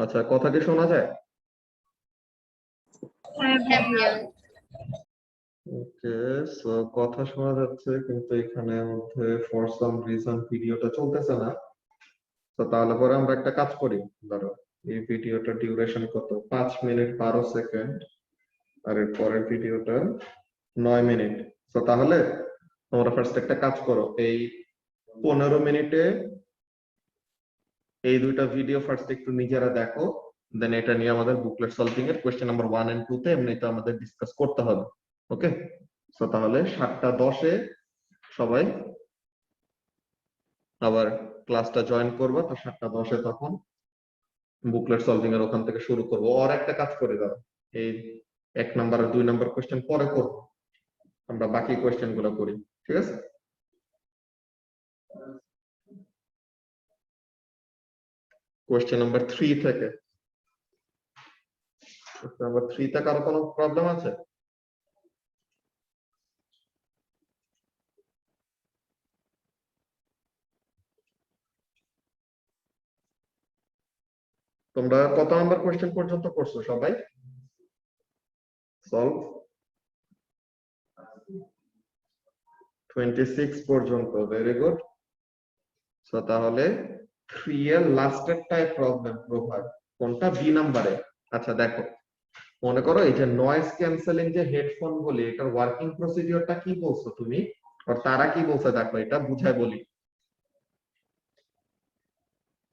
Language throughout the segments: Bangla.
আচ্ছা, কথা কি শোনা যায়? ওকে, সো কথা শোনা যাচ্ছে, কিন্তু এখানে মধ্যে ফর সাম রিজন ভিডিওটা চলতেছে না। তো তাহলে পরে আমরা একটা কাজ করি। ধরো, এই ভিডিওটা ডিউরেশন কত? 5 মিনিট 12 সেকেন্ড। আর এর পরের ভিডিওটা 9 মিনিট। তো তাহলে তোমরা ফার্স্ট একটা কাজ করো, এই 15 মিনিটে এই দুইটা ভিডিও ফার্স্ট একটু নিজেরা দেখো। দেন এটা নিয়ে আমাদের বুকলেট সলভিং এর কোয়েশ্চেন নাম্বার 1 এন্ড 2 তে এমনিতে আমাদের ডিসকাস করতে হবে। ওকে, সো তাহলে 7টা 10-এ সবাই আবার ক্লাসটা জয়েন করবা। তো 7টা 10-এ তখন বুকলেট সলভিং এর ওখান থেকে শুরু করবো। আর একটা কাজ করে দাও, এই 1 নাম্বার আর 2 নাম্বার কোয়েশ্চেন পরে করবো, আমরা বাকি কোয়েশ্চেন গুলো করি। ঠিক আছে? কোয়েশ্চেন নাম্বার 3 থেকে। কোয়েশ্চেন নাম্বার 3 তে কারো কোনো প্রবলেম আছে? তোমরা কত নাম্বার কোয়েশ্চেন পর্যন্ত করছো সবাই? সলভ 26 পর্যন্ত, ভেরি গুড। সো তাহলে 3 এর লাস্টেরটায় প্রবলেম প্রভাব কোনটা? বি নাম্বারে। আচ্ছা দেখো, মনে করো এই যে নয়েজ ক্যান্সেলিং যে হেডফোন বলি, এটার ওয়ার্কিং প্রসিডিওরটা কি বলছো তুমি, আর তারা কি বলছে দেখো, এটা বুঝায় বলি।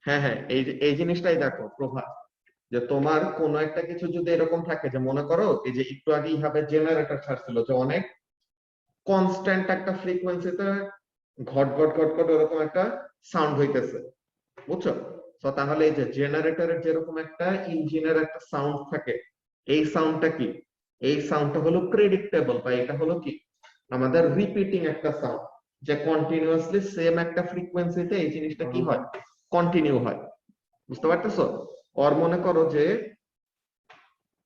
হ্যাঁ হ্যাঁ, এই জিনিসটাই দেখো প্রভাব, যে তোমার কোন একটা কিছু যদি এরকম থাকে, যে মনে করো এই যে একটু আগে ইহাবে জেনারেটর ছাড়ছিল, যে অনেক কনস্ট্যান্ট একটা ফ্রিকোয়েন্সিতে ঘট ঘট ঘট ঘট এরকম একটা সাউন্ড হইতেছে, বুঝছো? তো তাহলে এই যে জেনারেটরের যেরকম একটা ইঞ্জিনের একটা সাউন্ড থাকে, এই সাউন্ডটা কি? এই সাউন্ডটা হলো প্রেডিক্টেবল, বা এটা হলো কি আমাদের রিপিটিং একটা সাউন্ড, যে কন্টিনিউয়াসলি সেম একটা ফ্রিকোয়েন্সিতে এই জিনিসটা কি হয়, কন্টিনিউ হয়। বুঝতে পারতেছো? আর মনে করো যে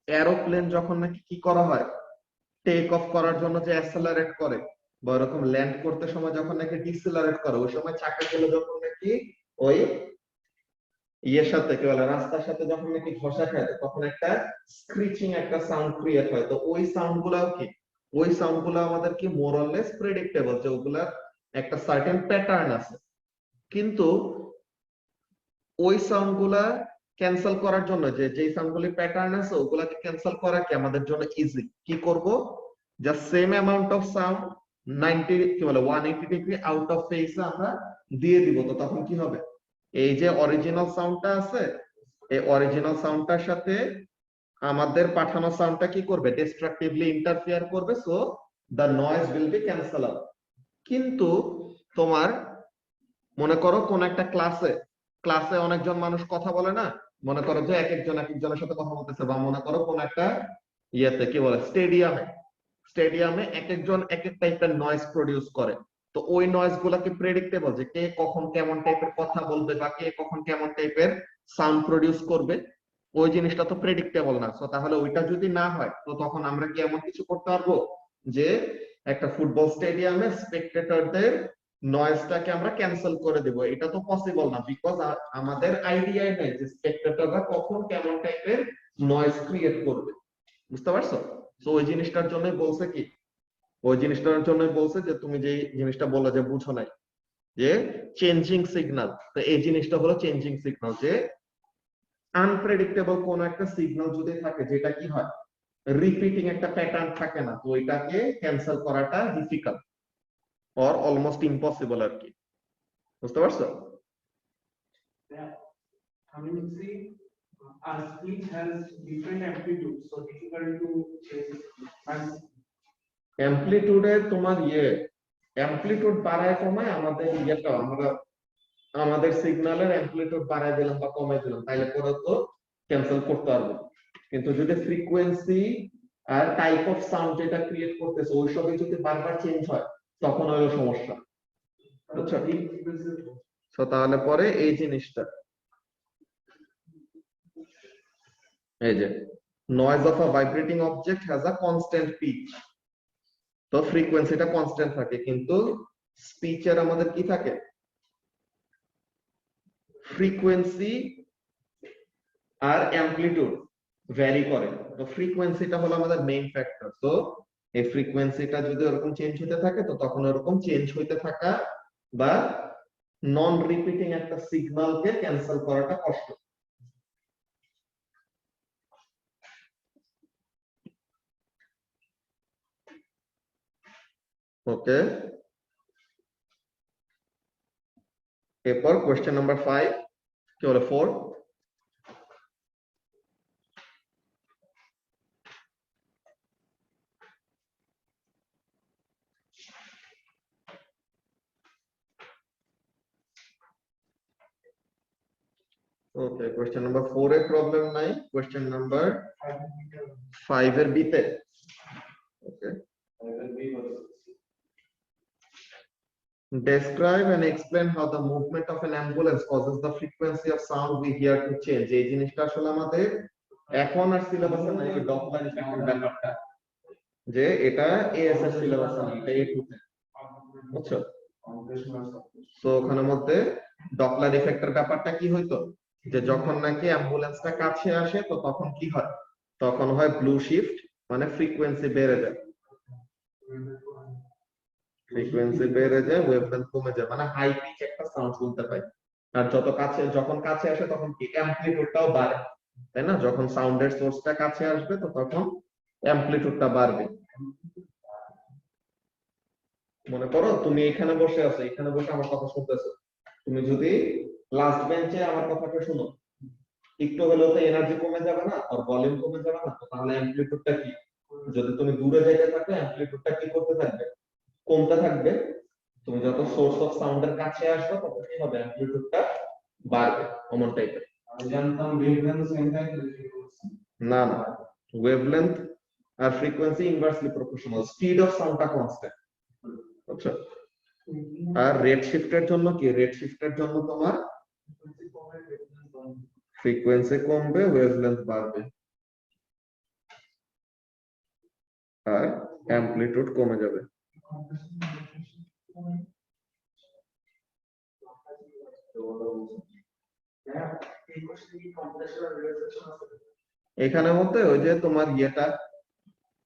এরোপ্লেন যখন নাকি কি করা হয়, টেক অফ করার জন্য যে অ্যাসেলারেট করে, বা এরকম ল্যান্ড করতে সময় যখন নাকি ডিসেলারেট করে, ওই সময় চাকাগুলো যখন নাকি ওই ইয়ের সাথে কি বলে রাস্তার সাথে যখন নাকি ঘষা খায়, তখন একটা স্ক্রিচিং একটা সাউন্ড ক্রিয়েট হয়। তো ওই সাউন্ড গুলাও কি, ওই সাউন্ড গুলো আমাদের কি মোরলেস প্রেডিক্টেবল, যে ওগুলা একটা সার্টেন প্যাটার্ন আছে। কিন্তু ওই সাউন্ড গুলা ক্যান্সেল করার জন্য, যে যেই সাউন্ড গুলি প্যাটার্ন আছে, ওগুলাকে ক্যান্সেল করা কি আমাদের জন্য ইজি। কি করব? Just same amount of sound 90 কি বলে 180 ডিগ্রি আউট অফ ফেজ আমরা দিয়ে দিব। তো তখন কি হবে, এই যে অরিজিনাল সাউন্ডটা আছে, এই অরিজিনাল সাউন্ডটার সাথে আমাদের পাঠানো সাউন্ডটা কি করবে, ডিস্ট্রাকটিভলি ইন্টারফেয়ার করবে। So the noise will be cancelled. কিন্তু তোমার মনে করো কোন একটা ক্লাসে ক্লাসে অনেকজন মানুষ কথা বলে না, মনে করো যে এক একজন এক একজনের সাথে কথা বলতেছে, বা মনে করো কোন একটা ইয়েতে কি বলে স্টেডিয়ামে এক একজন এক এক টাইপের নয়েজ প্রডিউস করে। তো ওই নয়েজ গুলা কি প্রেডিক্টেবল, যে কে কখন কেমন টাইপের কথা বলবে, বা কে কখন কেমন টাইপের সাউন্ড প্রডিউস করবে, ওই জিনিসটা তো প্রেডিক্টেবল না। সো তাহলে ওইটা যদি না হয়, তো তখন আমরা কি এমন কিছু করতে পারবো, যে একটা ফুটবল স্টেডিয়ামে স্পেকটেটরদের নয়েজটাকে আমরা ক্যান্সেল করে দেব? এটা তো পসিবল না, বিকজ আমাদের আইডিয়াই নেই যে স্পেকটেটররা কখন কেমন টাইপের নয়েজ ক্রিয়েট করবে। বুঝতে পারছো? তো ওই জিনিসটার জন্য বলছে কি, ওই জিনিসটার জন্য বলছে যে তুমি যে জিনিসটা বললে যে বুঝো নাই, যে চেঞ্জিং সিগন্যাল। তো এই জিনিসটা হলো চেঞ্জিং সিগন্যাল, যে আনপ্রেডিক্টেবল কোন একটা সিগন্যাল যদি থাকে, যেটা কি হয় রিপিটিং একটা প্যাটার্ন থাকে না, তো ওইটাকে ক্যান্সেল করাটা ডিফিকাল্ট অর অলমোস্ট ইম্পসিবল আর কি। বুঝতে পারছো? I mean, see, our speech has different amplitudes, so difficult to change. And অ্যামপ্লিটিউডে তোমার অ্যামপ্লিটিউড বাড়ায় কমায় আমাদের ইয়েটা, আমরা আমাদের সিগন্যালের অ্যামপ্লিটিউড বাড়ায় দিলাম বা কমায় দিলাম, তাইলে পরে তো ক্যান্সেল করতে পারবো। কিন্তু যদি ফ্রিকোয়েন্সি আর টাইপ অফ সাউন্ড যেটা ক্রিয়েট করতেছে ওই সবই যদি বারবার চেঞ্জ হয়, তখন হলো সমস্যা। বুঝছো? তো তাহলে পরে এই জিনিসটা, এই যে noise of a vibrating object has a constant pitch. তো ফ্রিকোয়েন্সিটা কনস্ট্যান্ট থাকে, কিন্তু স্পিচের আমাদের কি থাকে, ফ্রিকোয়েন্সি আর অ্যামপ্লিটিউড ভ্যারি করে। তো ফ্রিকোয়েন্সিটা হলো আমাদের মেইন ফ্যাক্টর। তো এই ফ্রিকোয়েন্সিটা যদি ওরকম চেঞ্জ হতে থাকে তো তখন ওরকম চেঞ্জ হইতে থাকা বা নন রিপিটিং একটা সিগন্যালকে ক্যান্সেল করাটা কষ্ট। ওকে, এরপর কোশ্চেন নাম্বার 5 কি হলো 4। ওকে, কোশ্চেন নাম্বার 4 এর প্রবলেম নাই, কোশ্চেন নাম্বার 5 এর বিতে। ওকে, describe and explain how the movement of an ambulance causes the frequency of sound we hear to change। এই জিনিসটা আসলে আমাদের এখন আর সিলেবাসে নাই, ডপলার ইফেক্টের ব্যাপারটা, যে এটা এএসএস সিলেবাসে নাই, এটা A2 তে, বুঝছো? তো ওখানের মধ্যে ডপলার ইফেক্টের ব্যাপারটা কি হইতো, যে যখন নাকি অ্যাম্বুলেন্সটা কাছে আসে তো তখন কি হয়, তখন হয় ব্লু শিফট, মানে ফ্রিকোয়েন্সি বেড়ে যায়, ফ্রিকোয়েন্সি বেড়ে যায়, ওয়েভলেন্থ কমে যায়, মানে হাই পিচ একটা সাউন্ড শুনতে পাই। আর যখন কাছে আসে তখন কি অ্যামপ্লিটিউডটাও বাড়ে, তাই না? যখন সাউন্ডের সোর্সটা কাছে আসবে তো তখন অ্যামপ্লিটিউডটা বাড়বে। মনে করো তুমি এখানে বসে আছো, এখানে বসে আমার কথা শুনতেছো, তুমি যদি লাস্ট বেঞ্চে আমার কথাটা শুনো, একটু হলেও তো এনার্জি কমে যাবে না, আর ভলিউম কমে যাবে না? তো তাহলে অ্যামপ্লিটিউডটা কি, যদি তুমি দূরে যাইতে থাকো অ্যামপ্লিটিউডটা কি করতে থাকবে, কমতে থাকবে। তুমি যত সোর্স অফ সাউন্ডের কাছে আসবে তত কি হবে, অ্যামপ্লিটিউডটা বাড়বে, অমন টাইপের। আমি জানতাম ওয়েভলেন্থ সেম থাকে। না না, ওয়েভলেন্থ আর frequency inversely proportional, speed of সাউন্ডটা কনস্ট্যান্ট, বুঝছো? আর রেড শিফটের জন্য কি, রেড শিফটের জন্য তোমার ফ্রিকোয়েন্সি কমবে, ওয়েভলেন্থ বাড়বে, আর অ্যামপ্লিটিউড কমে যাবে। এখানের মধ্যে ওই যে তোমার ইয়েটা,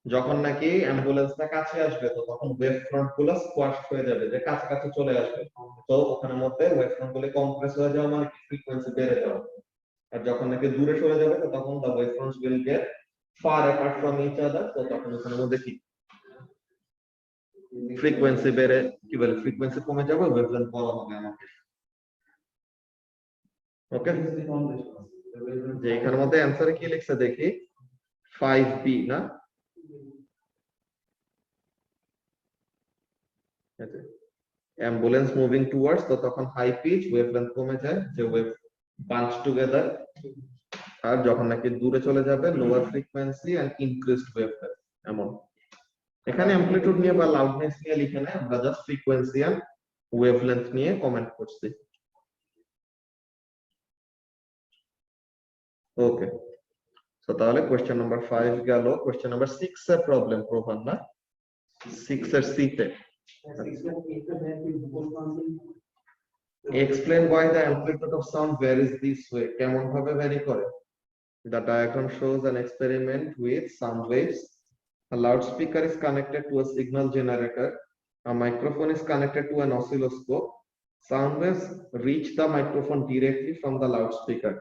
যখন নাকি অ্যাম্বুলেন্সটা কাছে আসবে তো তখন ওয়েভ ফ্রন্ট গুলো স্কোয়াশ হয়ে যাবে, যে কাছাকাছি চলে আসবে, তো ওখানের মধ্যে ওয়েভ ফ্রন্ট গুলো কম্প্রেস হয়ে যাওয়া মানে ফ্রিকোয়েন্সি বেড়ে যাওয়া। আর যখন নাকি দূরে সরে যাবে তো তখন the wavefronts will get far apart from each other, তো তখন ওখানের মধ্যে কি ফ্রিকোয়েন্সি বেড়ে, কি বলে, ফ্রিকোয়েন্সি কমে যাবে, ওয়েভলেন্থ বড় হবে আমাকে। ওকে, যে এখানের মধ্যে অ্যানসারে কি লিখছে দেখি, 5B না, অ্যাম্বুলেন্স মুভিং টুয়ার্ডস, তো তখন হাই পিচ, ওয়েভলেন্থ কমে যায়, যে ওয়েভ বাঞ্চ টুগেদার। আর যখন নাকি দূরে চলে যাবে lower frequency and increased wavelength, এমন। এখানে অ্যামপ্লিটিউড নিয়ে বা লাউডনেস নিয়ে লিখে না, আমরা জাস্ট ফ্রিকোয়েন্সি এন্ড ওয়েভলেন্থ নিয়ে কমেন্ট করছি। ওকে, সো তাহলে কোশ্চেন নাম্বার 5 গেল। কোশ্চেন নাম্বার 6 এর প্রবলেম প্রভান না, 6 এর সি তে explain why the amplitude of sound varies this way। কেমন ভাবে ভ্যারি করে? The diagram shows an experiment with sound waves. A loudspeaker is connected to a signal generator. A microphone is connected to an oscilloscope. Sound waves reach the microphone directly from the loudspeaker.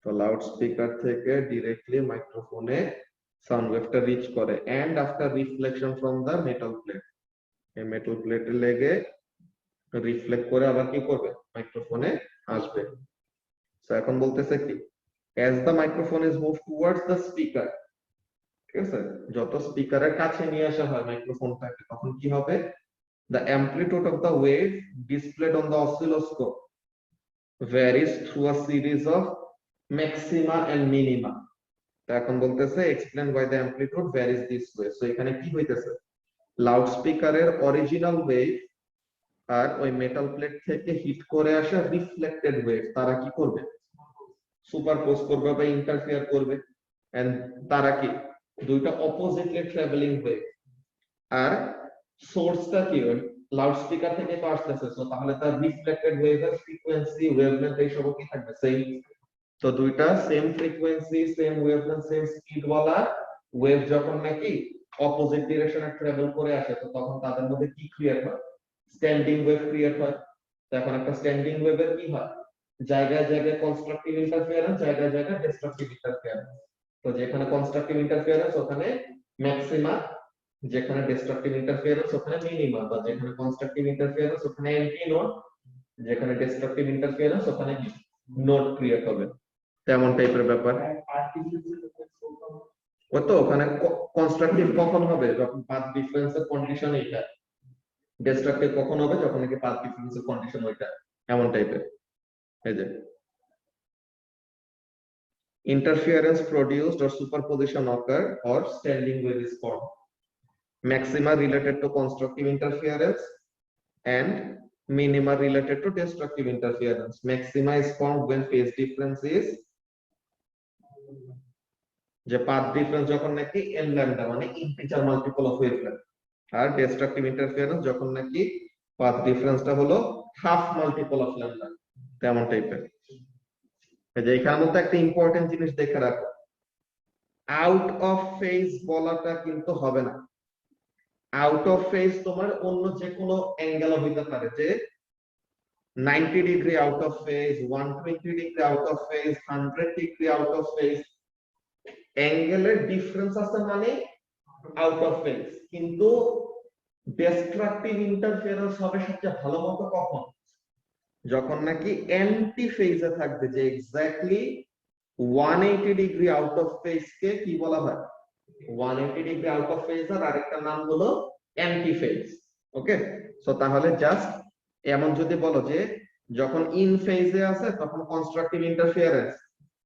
তো লাউডস্পিকার থেকে ডিরেক্টলি মাইক্রোফোনে সাউন্ড ওয়েভটা রিচ করে, and after reflection from the metal plate, এই মেটাল প্লেটে লেগে রিফ্লেক্ট করে আবার কি করবে, মাইক্রোফোনে আসবে। তো এখন বলতেছে কি, as the microphone is moved towards the speaker, ঠিক আছে, যত স্পিকারের কাছে নিয়ে আসা হয় মাইক্রোফোনটাকে তখন কি হবে, the amplitude of the wave displayed on the oscilloscope varies through a series of maxima and minima। তো এখন বলতেছে explain why the amplitude varies this way। So এখানে কি হইতেছে, লাউডস্পিকারের অরিজিনাল ওয়েভ আর ওই মেটাল প্লেট থেকে হিট করে আসা রিফ্লেক্টেড ওয়েভ, তারা কি করবে, সুপারপোজ করবে বা ইন্টারফেয়ার করবে, এন্ড তারা কি দুইটা অপোজিটলি ট্রাভেলিং ওয়েভ। আর সোর্সটা কি, লাউডস্পিকার থেকে তো আসতেছে, সো তাহলে তার রিফ্লেক্টেড ওয়েভের ফ্রিকোয়েন্সি, ওয়েভলেন্থ এইসব কি থাকবে, সেম। তো দুইটা same frequency, same wavelength, same speed ওয়ালা ওয়েভ যখন নাকি অপোজিট ডিরেকশনে ট্রাভেল করে আসে, তো তখন তাদের মধ্যে কি ক্রিয়েট হয়? স্ট্যান্ডিং ওয়েভ ক্রিয়েট হয়। তো এখন একটা স্ট্যান্ডিং ওয়েভের কি হয়? জায়গায় জায়গায় কনস্ট্রাকটিভ ইন্টারফিয়ারেন্স, জায়গায় জায়গায় ডিস্ট্রাকটিভ ইন্টারফিয়ারেন্স। তো যেখানে কনস্ট্রাকটিভ ইন্টারফিয়ারেন্স ওখানে ম্যাক্সিমা, যেখানে ডিস্ট্রাকটিভ ইন্টারফিয়ারেন্স ওখানে মিনিমা, বা যেখানে কনস্ট্রাকটিভ ইন্টারফিয়ারেন্স ওখানে অ্যান্টি নোড, যেখানে ডিস্ট্রাকটিভ ইন্টারফিয়ারেন্স ওখানে কি নোড ক্রিয়েট হবে। তেমন টাইপের ব্যাপার। ওই তো ওখানে কনস্ট্রাকটিভ কখন হবে? যখন পাথ ডিফারেন্সের কন্ডিশন এইটা। ডিস্ট্রাকটিভ কখন হবে? যখন নাকি পাথ ডিফারেন্সের কন্ডিশন ওইটা। এমন টাইপের। এই যে interference produced or superposition occur or standing wave is formed. Maxima related to constructive interference and minima related to destructive interference. Maxima is formed when phase difference is যে path difference যখন নাকি n lambda মানে integer multiple of wavelength, R destructive interference যখন নাকি path difference টা হলো half multiple of lambda। তেমন টাইপের। এই যে এখানের মধ্যে একটা ইম্পর্টেন্ট জিনিস দেখে রাখো, আউট অফ ফেজ বলাটা কিন্তু হবে না। আউট অফ ফেজ তোমার অন্য যে কোনো অ্যাঙ্গেলও হইতে পারে, যে 90 degree out of phase, 120 degree out of phase, 100 degree out of phase. অ্যাঙ্গেলের ডিফারেন্স আছে মানে আউট অফ ফেজ। কিন্তু ডিস্ট্রাকটিভ ইন্টারফেরেন্স হবে সবচেয়ে ভালো মতো কখন? যখন নাকি অ্যান্টি ফেজে থাকবে, যে exactly 180 degree out of phase কে কি বলা হয়? 180 ডিগ্রি আউট অফ ফেজ এর আরেকটা নাম হলো অ্যান্টি ফেজ। ওকে, সো তাহলে জাস্ট এমন যদি বলো যে যখন ইন ফেজে আছে তখন কনস্ট্রাকটিভ ইন্টারফিয়ারেন্স,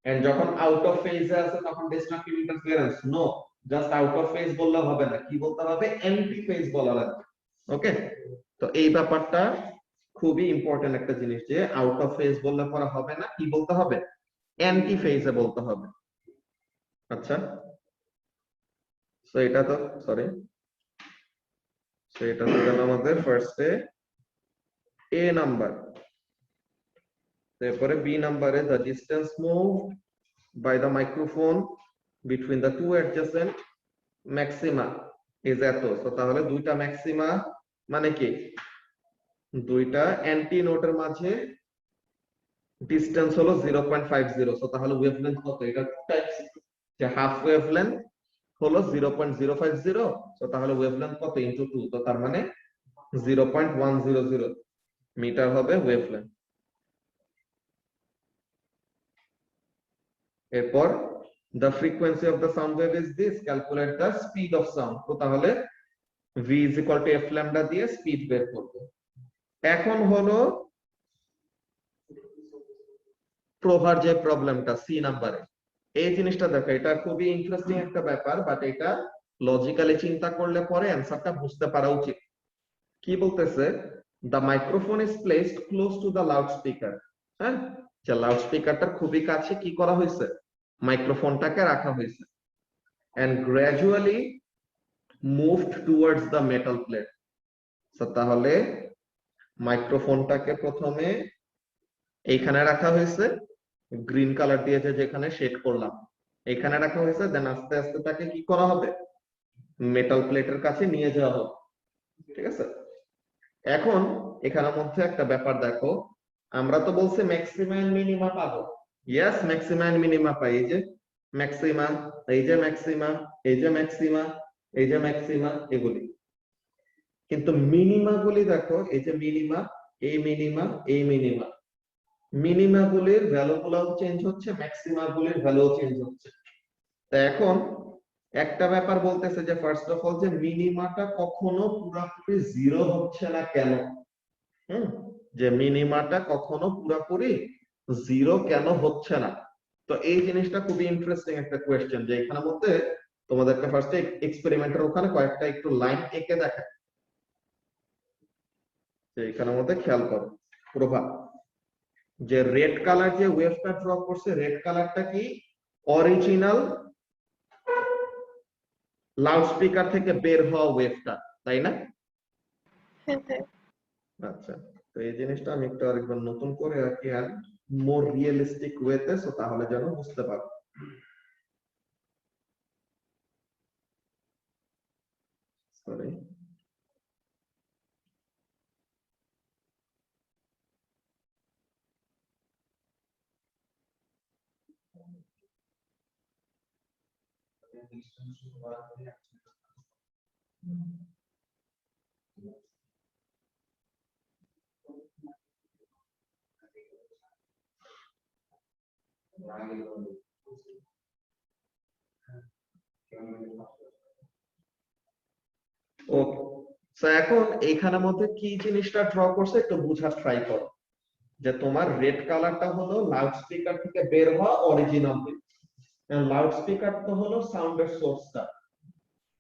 এন্ড যখন আউট অফ ফেজে আছে তখন destructive interference, no, just out of phase বললে হবে না, কি বলতে হবে? অ্যান্টি ফেজ বলা লাগবে। ওকে, তো এই ব্যাপারটা খুবই ইম্পর্টেন্ট একটা জিনিস, যে আউট অফ ফেজ বললে পরে হবে না, কি বলতে হবে? অ্যান্টি ফেজে বলতে হবে। আচ্ছা, তো এটা তো সরি, তো এটা তো গেল আমাদের ফার্স্টে এ নাম্বার। তারপরে বি নাম্বারে the distance moved by the microphone between the two adjacent maxima is এত। তো তাহলে দুইটা ম্যাক্সিমা মানে কি? দুইটা অ্যান্টি নোডের মাঝে ডিসটেন্স হলো 0.50। তো তাহলে ওয়েভলেন্থ কত? এটা টু টাইপস, যে হাফ ওয়েভলেন্থ হলো 0.050। তো তাহলে ওয়েভলেন্থ কত ইনটু 2, তো তার মানে 0.100 মিটার হবে ওয়েভলেন্থ। এরপর the frequency of the sound wave is this, calculate the speed of sound। তো তাহলে v is equal to f lambda দিয়ে স্পিড বের করব। এখন হলো প্রভার যে প্রবলেমটা সি নাম্বারে, এই জিনিসটা দেখো, এটা খুবই ইন্টারেস্টিং একটা ব্যাপার, বাট এটা লজিক্যালি চিন্তা করলে পরে অ্যানসারটা বুঝতে পারা উচিত। কি বলতেছে? the microphone is placed close to the loudspeaker। হ্যাঁ, যে লাউডস্পিকারটার খুবই কাছে কি করা হয়েছে? মাইক্রোফোনটাকে রাখা হয়েছে, and gradually moved towards the metal plate। তো তাহলে মাইক্রোফোনটাকে প্রথমে এইখানে রাখা হয়েছে, গ্রিন কালার দিয়ে যেখানে শেড করলাম এখানে রাখা হয়েছে, দেন আস্তে আস্তে তাকে কি করা হবে? মেটাল প্লেটের কাছে নিয়ে যাওয়া হবে। ঠিক আছে, এখন এখানের মধ্যে একটা ব্যাপার দেখো, আমরা তো বলছি ম্যাক্সিমা এন্ড মিনিমা পাবো। ইয়েস, ম্যাক্সিমা এন্ড মিনিমা পাই। এই যে ম্যাক্সিমা, এই যে ম্যাক্সিমা, এই যে ম্যাক্সিমা, এই যে ম্যাক্সিমা, এগুলি। কিন্তু মিনিমা গুলি দেখো, এই যে মিনিমা, এই মিনিমা, এই মিনিমা, মিনিমা গুলির ভ্যালু গুলো চেঞ্জ হচ্ছে, ম্যাক্সিমা গুলির ভ্যালু চেঞ্জ হচ্ছে। তা এখন একটা ব্যাপার বলতেছে যে ফার্স্ট অফ অল, যে মিনিমাটা কখনো পুরোপুরি জিরো হচ্ছে না কেন? যে মিনিমাটা কখনো পুরোপুরি জিরো কেন হচ্ছে না? তো এই জিনিসটা খুবই ইন্টারেস্টিং একটা কোয়েশ্চেন, যে এখানের মধ্যে তোমাদেরকে ফার্স্টে এক্সপেরিমেন্টের ওখানে কয়েকটা একটু লাইন এঁকে দেখা, যে এখানের মধ্যে খেয়াল করো প্রভাব, যে রেড কালার যে ওয়েভটা ড্র করছে, রেড কালারটা কি অরিজিনাল লাউডস্পিকার থেকে বের হওয়া ওয়েভটা, তাই না? আচ্ছা, তো এই জিনিসটা আমি একটু আরেকবার নতুন করে আঁকি। আর মোর রিয়েলিস্টিক ওয়েতে, সো তাহলে যেন বুঝতে পারো। সরি, ওকে। সো এখন এইখানের মধ্যে কি জিনিসটা ড্র করছে একটু বুঝার ট্রাই করো, যে তোমার রেড কালারটা হলো লাউড স্পিকার থেকে বের হওয়া অরিজিনাল ওয়েভ। লাউড স্পিকার তো হলো সাউন্ডের সোর্সটা।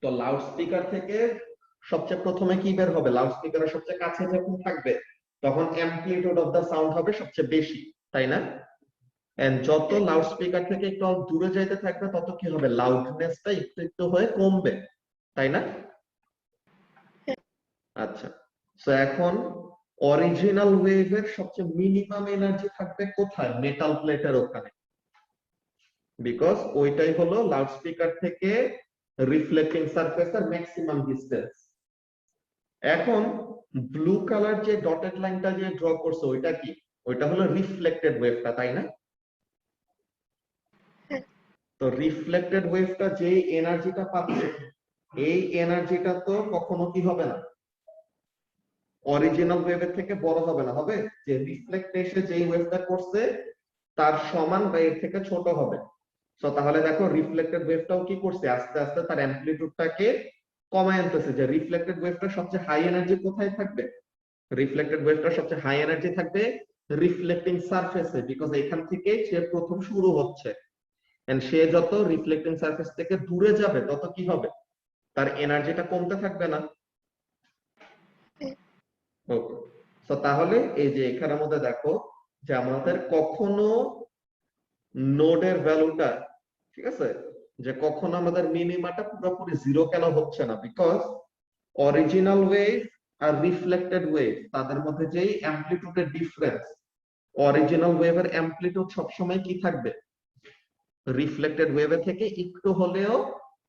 তো লাউড স্পিকার থেকে সবচেয়ে প্রথমে কি বের হবে? লাউড স্পিকারের সবচেয়ে কাছে যখন থাকবে তখন অ্যামপ্লিটিউড অফ দা সাউন্ড হবে সবচেয়ে বেশি, তাই না? এন্ড যত লাউড স্পিকার থেকে একটু দূরে যাইতে থাকবে তত কি হবে? লাউডনেসটা একটু একটু হয়ে কমবে, তাই না? আচ্ছা, সো এখন অরিজিনাল ওয়েভের সবচেয়ে মিনিমাম এনার্জি থাকবে কোথায়? মেটাল প্লেটের ওখানে, বিকজ ওইটাই হলো লাউড স্পিকার থেকে রিফ্লেক্টিং সারফেসের ম্যাক্সিমাম ডিসটেন্স। এখন ব্লু কালার যে ডটেড লাইনটা যে ড্র করছে ওইটা কি? ওইটা হলো রিফ্লেক্টেড ওয়েভটা, তাই না? তো রিফ্লেক্টেড ওয়েভটা যে এনার্জিটা পাচ্ছে, এই এনার্জিটা তো কখনো কি হবে না? অরিজিনাল ওয়েভের থেকে বড় হবে না, হবে যে রিফ্লেক্ট এসে যেই ওয়েভটা করছে তার সমান বা এর থেকে ছোট হবে। সো তাহলে দেখো রিফ্লেক্টেড ওয়েভটাও কি করছে? আস্তে আস্তে তার অ্যামপ্লিটিউডটাকে কমায় আনতেছে। যে রিফ্লেক্টেড ওয়েভটা সবচেয়ে হাই এনার্জি কোথায় থাকবে? রিফ্লেক্টেড ওয়েভটা সবচেয়ে হাই এনার্জি থাকবে রিফ্লেক্টিং সারফেসে, বিকজ এখান থেকে সে প্রথম শুরু হচ্ছে। এন্ড সে যত রিফ্লেক্টিং সারফেস থেকে দূরে যাবে তত কি হবে? তার এনার্জিটা কমতে থাকবে না? ওকে, তো তাহলে এই যে এখানের মধ্যে দেখো যে আমাদের কখনো নোডের ভ্যালুটা, ঠিক আছে, যে কখনো আমাদের মিনিমাটা পুরোপুরি জিরো কেন হচ্ছে না? বিকজ অরিজিনাল ওয়েভ আর রিফ্লেক্টেড ওয়েভ তাদের মধ্যে যেই অ্যামপ্লিটিউডের ডিফারেন্স, অরিজিনাল ওয়েভের অ্যামপ্লিটিউড সবসময় কি থাকবে? রিফ্লেক্টেড ওয়েভের থেকে একটু হলেও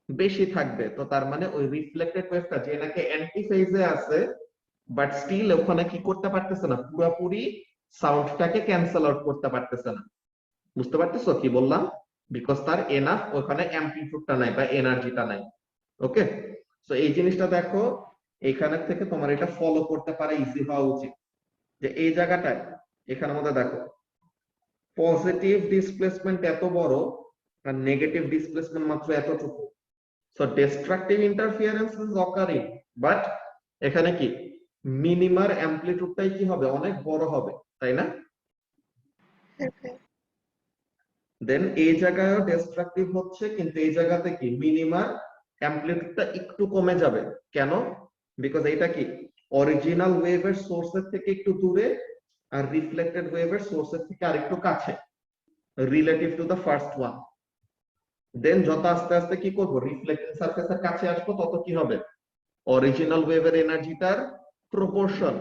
বেশি থাকবে। তো তার মানে ওই রিফ্লেক্টেড ওয়েভটা যে নাকি অ্যান্টি ফেজে আছে, বাট স্টিল ওখানে কি করতে পারতেছে না? পুরোপুরি সাউন্ডটাকে ক্যান্সেল আউট করতে পারতেছে না। বুঝতে পারতেছো কি বললাম? বিকজ তার এনাফ ওখানে অ্যামপ্লিটিউডটা নাই বা এনার্জিটা নাই। ওকে, তো এই জিনিসটা দেখো, এখানে থেকে তোমার এটা ফলো করতে পারে ইজি হওয়া উচিত। যে এই জায়গাটায় এখানের মধ্যে দেখো পজিটিভ ডিসপ্লেসমেন্ট এত বড় আর নেগেটিভ ডিসপ্লেসমেন্ট মাত্র এতটুকু। So destructive interference is occurring, but এখানে কি মিনিমার অ্যামপ্লিটিউডটাই কি হবে? অনেক বড় হবে, তাই না? দেন এই জায়গায়ও ডিস্ট্রাকটিভ হচ্ছে, কিন্তু এই জায়গাতে কি মিনিমার অ্যামপ্লিটিউডটা একটু কমে যাবে। কেন? বিকজ এটা কি অরিজিনাল ওয়েভের সোর্সের থেকে একটু দূরে আর রিফ্লেক্টেড ওয়েভের সোর্সের থেকে আরেকটু কাছে, relative to the first one. Then যত আস্তে আস্তে কি করব? রিফ্লেক্টিং সারফেসের কাছে আসবো তত কি হবে? অরিজিনাল ওয়েভের এনার্জিটার প্রপোর্শন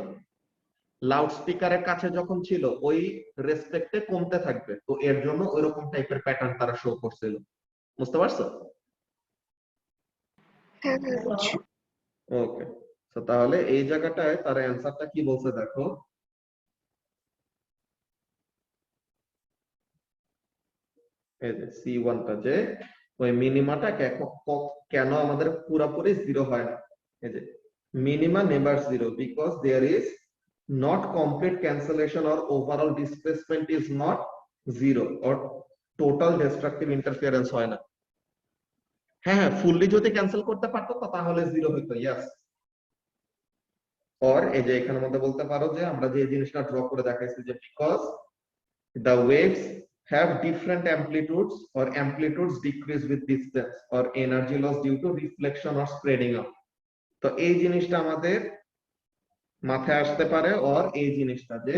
লাউড স্পিকারের কাছে যখন ছিল ওই রেসপেক্টে কমতে থাকবে। তো এর জন্য ওইরকম টাইপের প্যাটার্ন তারা শো করছিল। বুঝতে পারছো? ওকে, তো তাহলে এই জায়গাটায় তার অ্যান্সারটা কি বলছে দেখো। এই যে C1টা, যে ওই মিনিমাটা কেন আমাদের পুরোপুরি জিরো হয় না? এই যে minima never zero because there is not complete cancellation or overall displacement is not zero or total destructive interference হয় না। হ্যাঁ হ্যাঁ, ফুললি যদি ক্যান্সেল করতে পারতো তাহলে জিরো হইতো, ইয়াস। অর এই যে এখানের মধ্যে বলতে পারো যে আমরা যে জিনিসটা ড্র করে দেখাইছি, যে because the waves have different amplitudes or amplitudes decrease with distance or energy loss due to reflection or spreading out. তো এই জিনিসটা আমাদের মাথায় আসতে পারে। আর এই জিনিসটা যে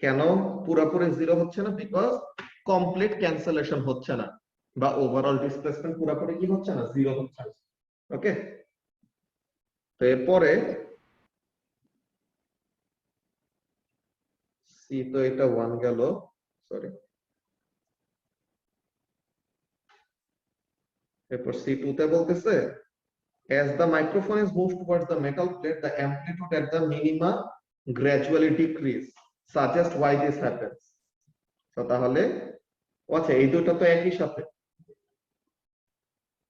কেন পুরোপুরি জিরো হচ্ছে না? বিকজ কমপ্লিট ক্যান্সেলেশন হচ্ছে না বা ওভারঅল ডিসপ্লেসমেন্ট পুরোপুরি কি হচ্ছে না? জিরো হচ্ছে না। ওকে, তো এরপরে সি তো এটা 1 গেল। সরি, এরপর C2 তে বলতেছে as the microphone is moved towards the metal plate the amplitude at the minima gradually decrease suggest why this happens। তো তাহলে আচ্ছা এই দুটো তো একই সাথে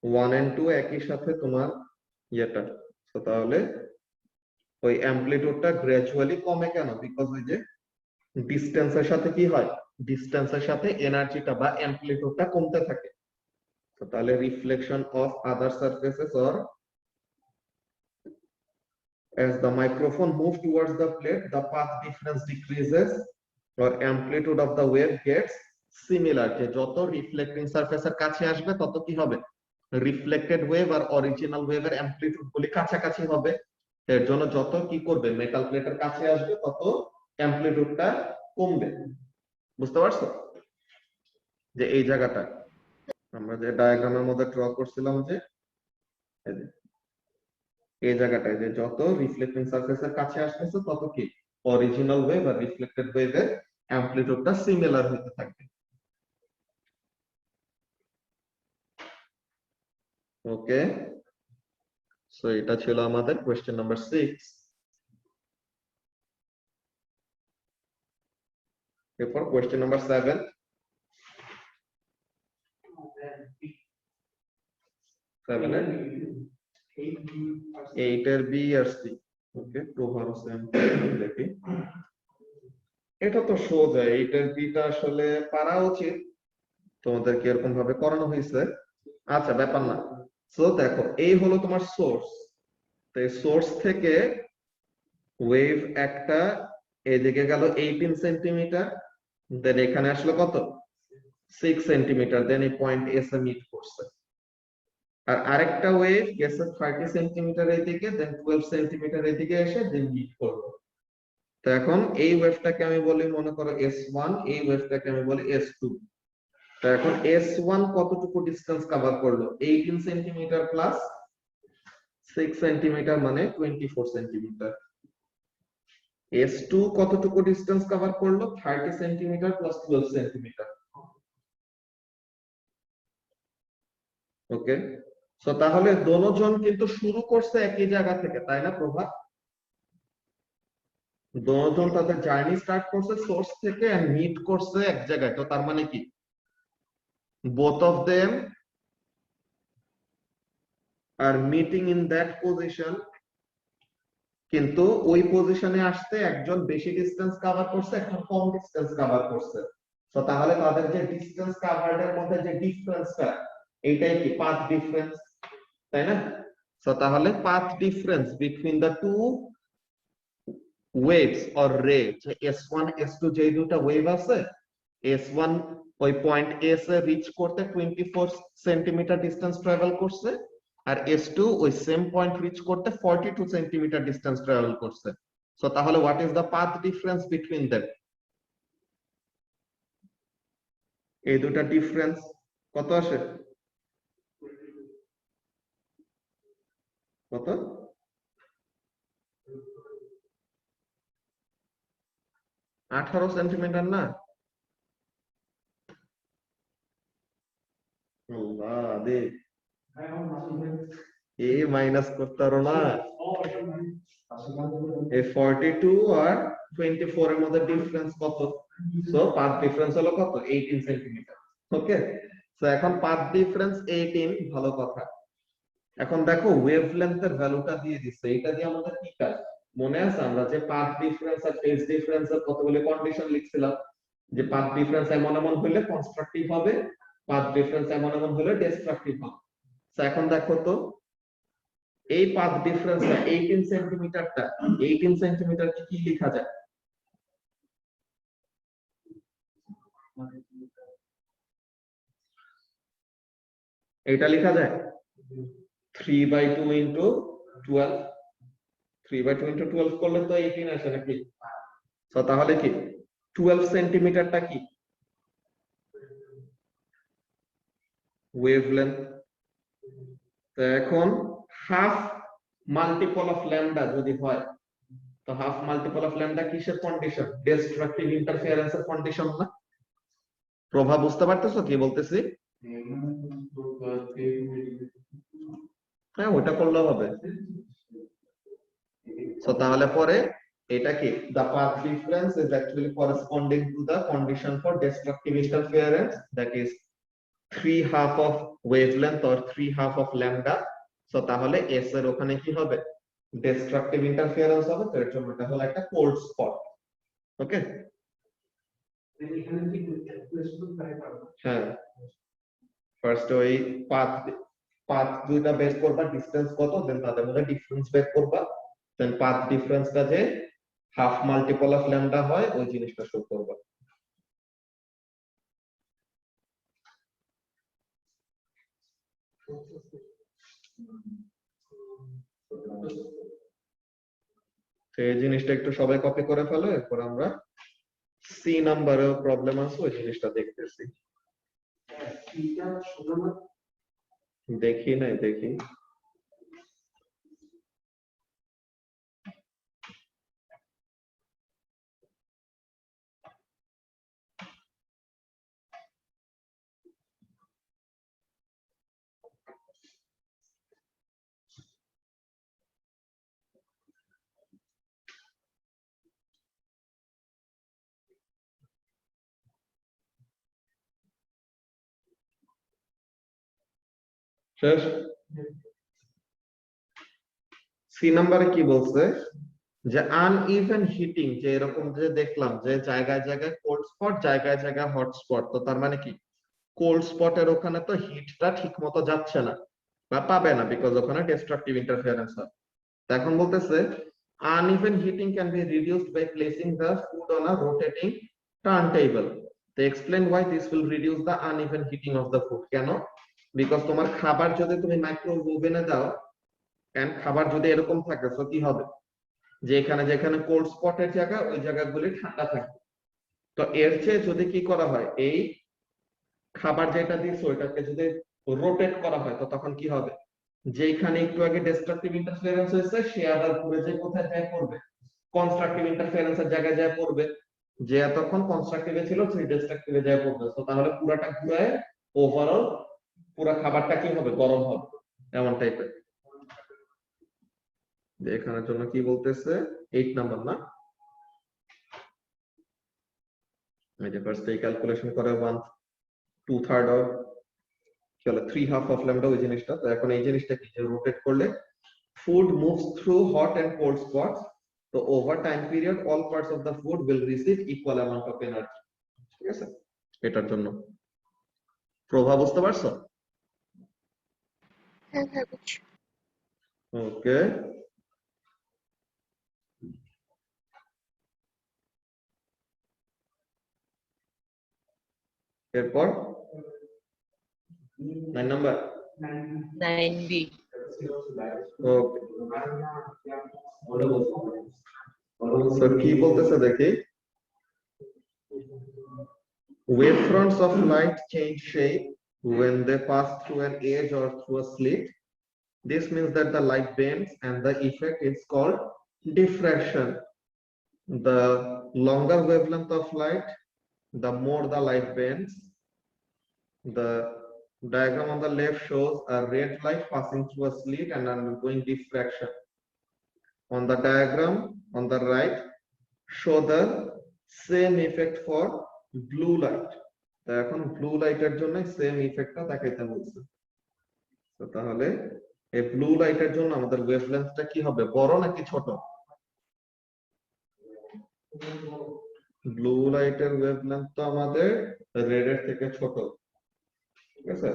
1 and 2 একই সাথে তোমার ইয়েটা, তো তাহলে ওই অ্যামপ্লিটিউডটা গ্র্যাজুয়ালি কমে কেন? বিকজ ওই যে ডিসটেন্সের সাথে কি হয়, ডিসটেন্সের সাথে এনার্জিটা বা অ্যামপ্লিটিউডটা কমতে থাকে। তো তাহলে reflection of other surfaces or as the microphone moves towards the plate the path difference decreases or amplitude of the wave gets similar। যে যত রিফ্লেক্টিং সারফেসের কাছে আসবে তত কি হবে, রিফ্লেক্টেড ওয়েভ আর অরিজিনাল ওয়েভের অ্যামপ্লিটিউড গুলি কাছাকাছি হবে। এর জন্য যত কি করবে মেটাল প্লেটের কাছে আসবে তত অ্যামপ্লিটিউডটা কমবে। বুঝতে পারছো যে এই জায়গাটা আমরা যে ডায়াগ্রামের মধ্যে ড্র করছিলাম যে এই জায়গাটায় যে যত রিফ্লেক্টিং সারফেসের কাছে আসতেছে তত কি অরিজিনাল ওয়েভ আর রিফ্লেক্টেড ওয়েভের অ্যামপ্লিটিউডটা সিমিলার হতে থাকবে। ওকে, সো এটা ছিল আমাদের কোশ্চেন নাম্বার 6। এরপর কোশ্চেন নাম্বার 7। 7 এর 8 এর বি আর সি। ওকে, প্রভারো স্যাম্পল দেখি। এটা তো সোজা, 8 এর বিটা আসলে পারা উচিত, তোমাদেরকে এরকম ভাবে করানো হয়েছে। আচ্ছা ব্যাপার না। সো দেখো এই হলো তোমার সোর্স, তো এই সোর্স থেকে ওয়েভ একটা এদিকে গেল 18 সেন্টিমিটার, দেন এখানে আসলো কত 6 সেন্টিমিটার, দেন এই পয়েন্ট এস এ মিট করছে। আর আরেকটা ওয়েভ গেছে 30 সেন্টিমিটার এদিকে, দেন 12 সেন্টিমিটার এদিকে এসে দেন মিট করলো। তো এখন এই ওয়েভটাকে আমি বলি মনে করো S1, এই ওয়েভটাকে আমি বলি S2। তো এখন S1 কতটুকু ডিসটেন্স কভার করলো, 18 সেন্টিমিটার প্লাস 6 সেন্টিমিটার মানে 24 সেন্টিমিটার। S2 কতটুকু ডিসটেন্স কভার করলো, 30 সেন্টিমিটার প্লাস 12 সেন্টিমিটার। ওকে, সো তাহলে দোনোজন কিন্তু শুরু করছে একই জায়গা থেকে, তাই না প্রভা? দোনোজন তাদের জার্নি স্টার্ট করছে সোর্স থেকে এন্ড মিট করছে এক জায়গায়। তো তার মানে কি both of them are meeting in that position, কিন্তু ওই পজিশনে আসতে একজন বেশি ডিসটেন্স কভার করছে, একজন কম ডিসটেন্স কভার করছে। তো তাহলে তাদের যে ডিসটেন্স কভারডের মধ্যে যে ডিফারেন্সটা, এইটাই কি পাথ ডিফারেন্স, তাই না? তো তাহলে path difference between the two waves or ray, যে S1 S2 যে দুটো ওয়েভ আছে, S1 ওই পয়েন্ট এস এ রিচ করতে 24 সেন্টিমিটার ডিসটেন্স ট্রাভেল করছে, আর S2 ওই সেম পয়েন্ট রিচ করতে 42 সেন্টিমিটার ডিসটেন্স ট্রাভেল করছে। সো তাহলে what is the path difference between them? এই দুটো ডিফারেন্স কত আসে, কত? 18 সেন্টিমিটার না? আল্লাহ দেখ, এ মাইনাস করতে পারো না। এই 42 আর 24 এর মধ্যে ডিফারেন্স কত? সো পাথ ডিফারেন্স হলো কত, 18 সেন্টিমিটার। ওকে, সো এখন পাথ ডিফারেন্স 18, ভালো কথা। এখন দেখো ওয়েভলেন্থের ভ্যালুটা দিয়ে দিচ্ছে, এটা দিয়ে আমাদের কি কাজ মনে আছে? আমরা যে পাথ ডিফারেন্স আর ফেজ ডিফারেন্সের কতগুলো কন্ডিশন লিখছিলাম, যে পাথ ডিফারেন্স এমন এমন হলে কনস্ট্রাকটিভ হবে, পাথ ডিফারেন্স এমন এমন হলে ডিস্ট্রাকটিভ হবে। সো এখন দেখো তো এই পাথ ডিফারেন্সটা 18 সেন্টিমিটারটা, 18 সেন্টিমিটারকে কি লেখা যায়? এটা লেখা যায় 3/2 ইনটু 12। 3/2 ইনটু 12 করলে তো 18 আসে নাকি? তো তাহলে কি 12 সেন্টিমিটারটা কি ওয়েভলেন্থ। তো এখন হাফ মাল্টিপল অফ ল্যামডা যদি হয়, তো হাফ মাল্টিপল অফ ল্যামডা কিসের কন্ডিশন? ডিস্ট্রাকটিভ ইন্টারফেরেন্সের কন্ডিশন না? প্রভা বুঝতে পারতেছো কি বলতেছি? হ্যাঁ, ওটা করলেও হবে। সো তাহলে পরে এটা কি, the path difference is actually corresponding to the condition for destructive interference, that is 3/2 of wavelength or 3/2 of lambda. So তাহলে s এর ওখানে কি হবে, destructive interference হবে, তো এর জন্য এটা হলো একটা cold spot। ওকে, এখানে কি ক্যালকুলেশন ট্রাই করব? হ্যাঁ, ফার্স্ট ওই পাথ পাথ দুইটা বের করবা, ডিসটেন্স কত, দেন তাদের মধ্যে ডিফারেন্স বের করবা, দেন পাথ ডিফারেন্সটা যে হাফ মাল্টিপল অফ ল্যামডা হয় ওই জিনিসটা শো করবা। তো এই জিনিসটা একটু সবাই কপি করে ফেলো, এরপর আমরা সি নাম্বারেও প্রবলেম আছে ওই জিনিসটা দেখতেছি। এটা শুধুমাত্র দেখি নাই, দেখি। শেষ? সি নাম্বারে কি বলছে, যে আনইভেন হিটিং, যে এরকম যে দেখলাম যে জায়গায় জায়গায় কোল্ড স্পট, জায়গায় জায়গায় হট স্পট, তো তার মানে কি কোল্ড স্পটের ওখানে তো হিটটা ঠিক মতো যাচ্ছে না বা পাবে না, বিকজ ওখানে ডিস্ট্রাকটিভ ইন্টারফারেন্স হয়। তো এখন বলতেছে uneven heating can be reduced by placing the food on a rotating turntable. They explain why this will reduce the uneven heating of the food. কেন? বিকজ তোমার খাবার যদি তুমি মাইক্রোওয়েভ ওভেনে দাও, এন্ড খাবার যদি এরকম থাকে, তো কি হবে, যে এখানে যেখানে কোল্ড স্পটের জায়গা ওই জায়গাগুলি ঠান্ডা থাকে। তো এর চেয়ে যদি কি করা হয়, এই খাবার যেটা দিচ্ছ ওইটাকে যদি রোটেট করা হয়, তো তখন কি হবে, যেখানে একটু আগে ডিস্ট্রাকটিভ ইন্টারফারেন্স হয়েছে সে আবার ঘুরে যে কোথায় যায় পড়বে, কনস্ট্রাকটিভ ইন্টারফারেন্সের জায়গায় যায় পড়বে, যে এতক্ষণ কনস্ট্রাকটিভে ছিল সে ডিস্ট্রাকটিভে যায় পড়বে। তো তাহলে পুরাটা ঘুরে ওভারঅল পুরো খাবারটা কি হবে, গরম হবে, এমন টাইপের। যে এখানের জন্য কি বলতেছে 8 নাম্বার না, এই যে ফার্স্ট এই ক্যালকুলেশন করে 1/2 অফ কি হলো 3/2 অফ ল্যামডা ওই জিনিসটা। তো এখন এই জিনিসটা কি, যে রোটেট করলে food moves through hot and cold spots, so over time period all parts of the food will receive equal amount of energy। ঠিক আছে, এটার জন্য প্রভাব বুঝতে পারছো? হ্যাঁ হ্যাঁ বুঝছি। ওকে, এরপর 9 নাম্বার। 9B। ওকে, সো কি বলতেছে দেখি, wavefronts of light change shape when they pass through an edge or through a slit. This means that the light bends and the effect is called diffraction. The longer wavelength of light, the more the light bends. The diagram on the left shows a red light passing through a slit and undergoing diffraction. On the diagram on the right, show the same effect for blue light. তো এখন ব্লু লাইটের জন্য সেম ইফেক্টটা দেখাইতে বলছে। তো তাহলে এই ব্লু লাইটের জন্য আমাদের ওয়েভলেন্থটা কি হবে, বড় নাকি ছোট? ব্লু লাইটের ওয়েভলেন্থ তো আমাদের রেড এর থেকে ছোট, ঠিক আছে,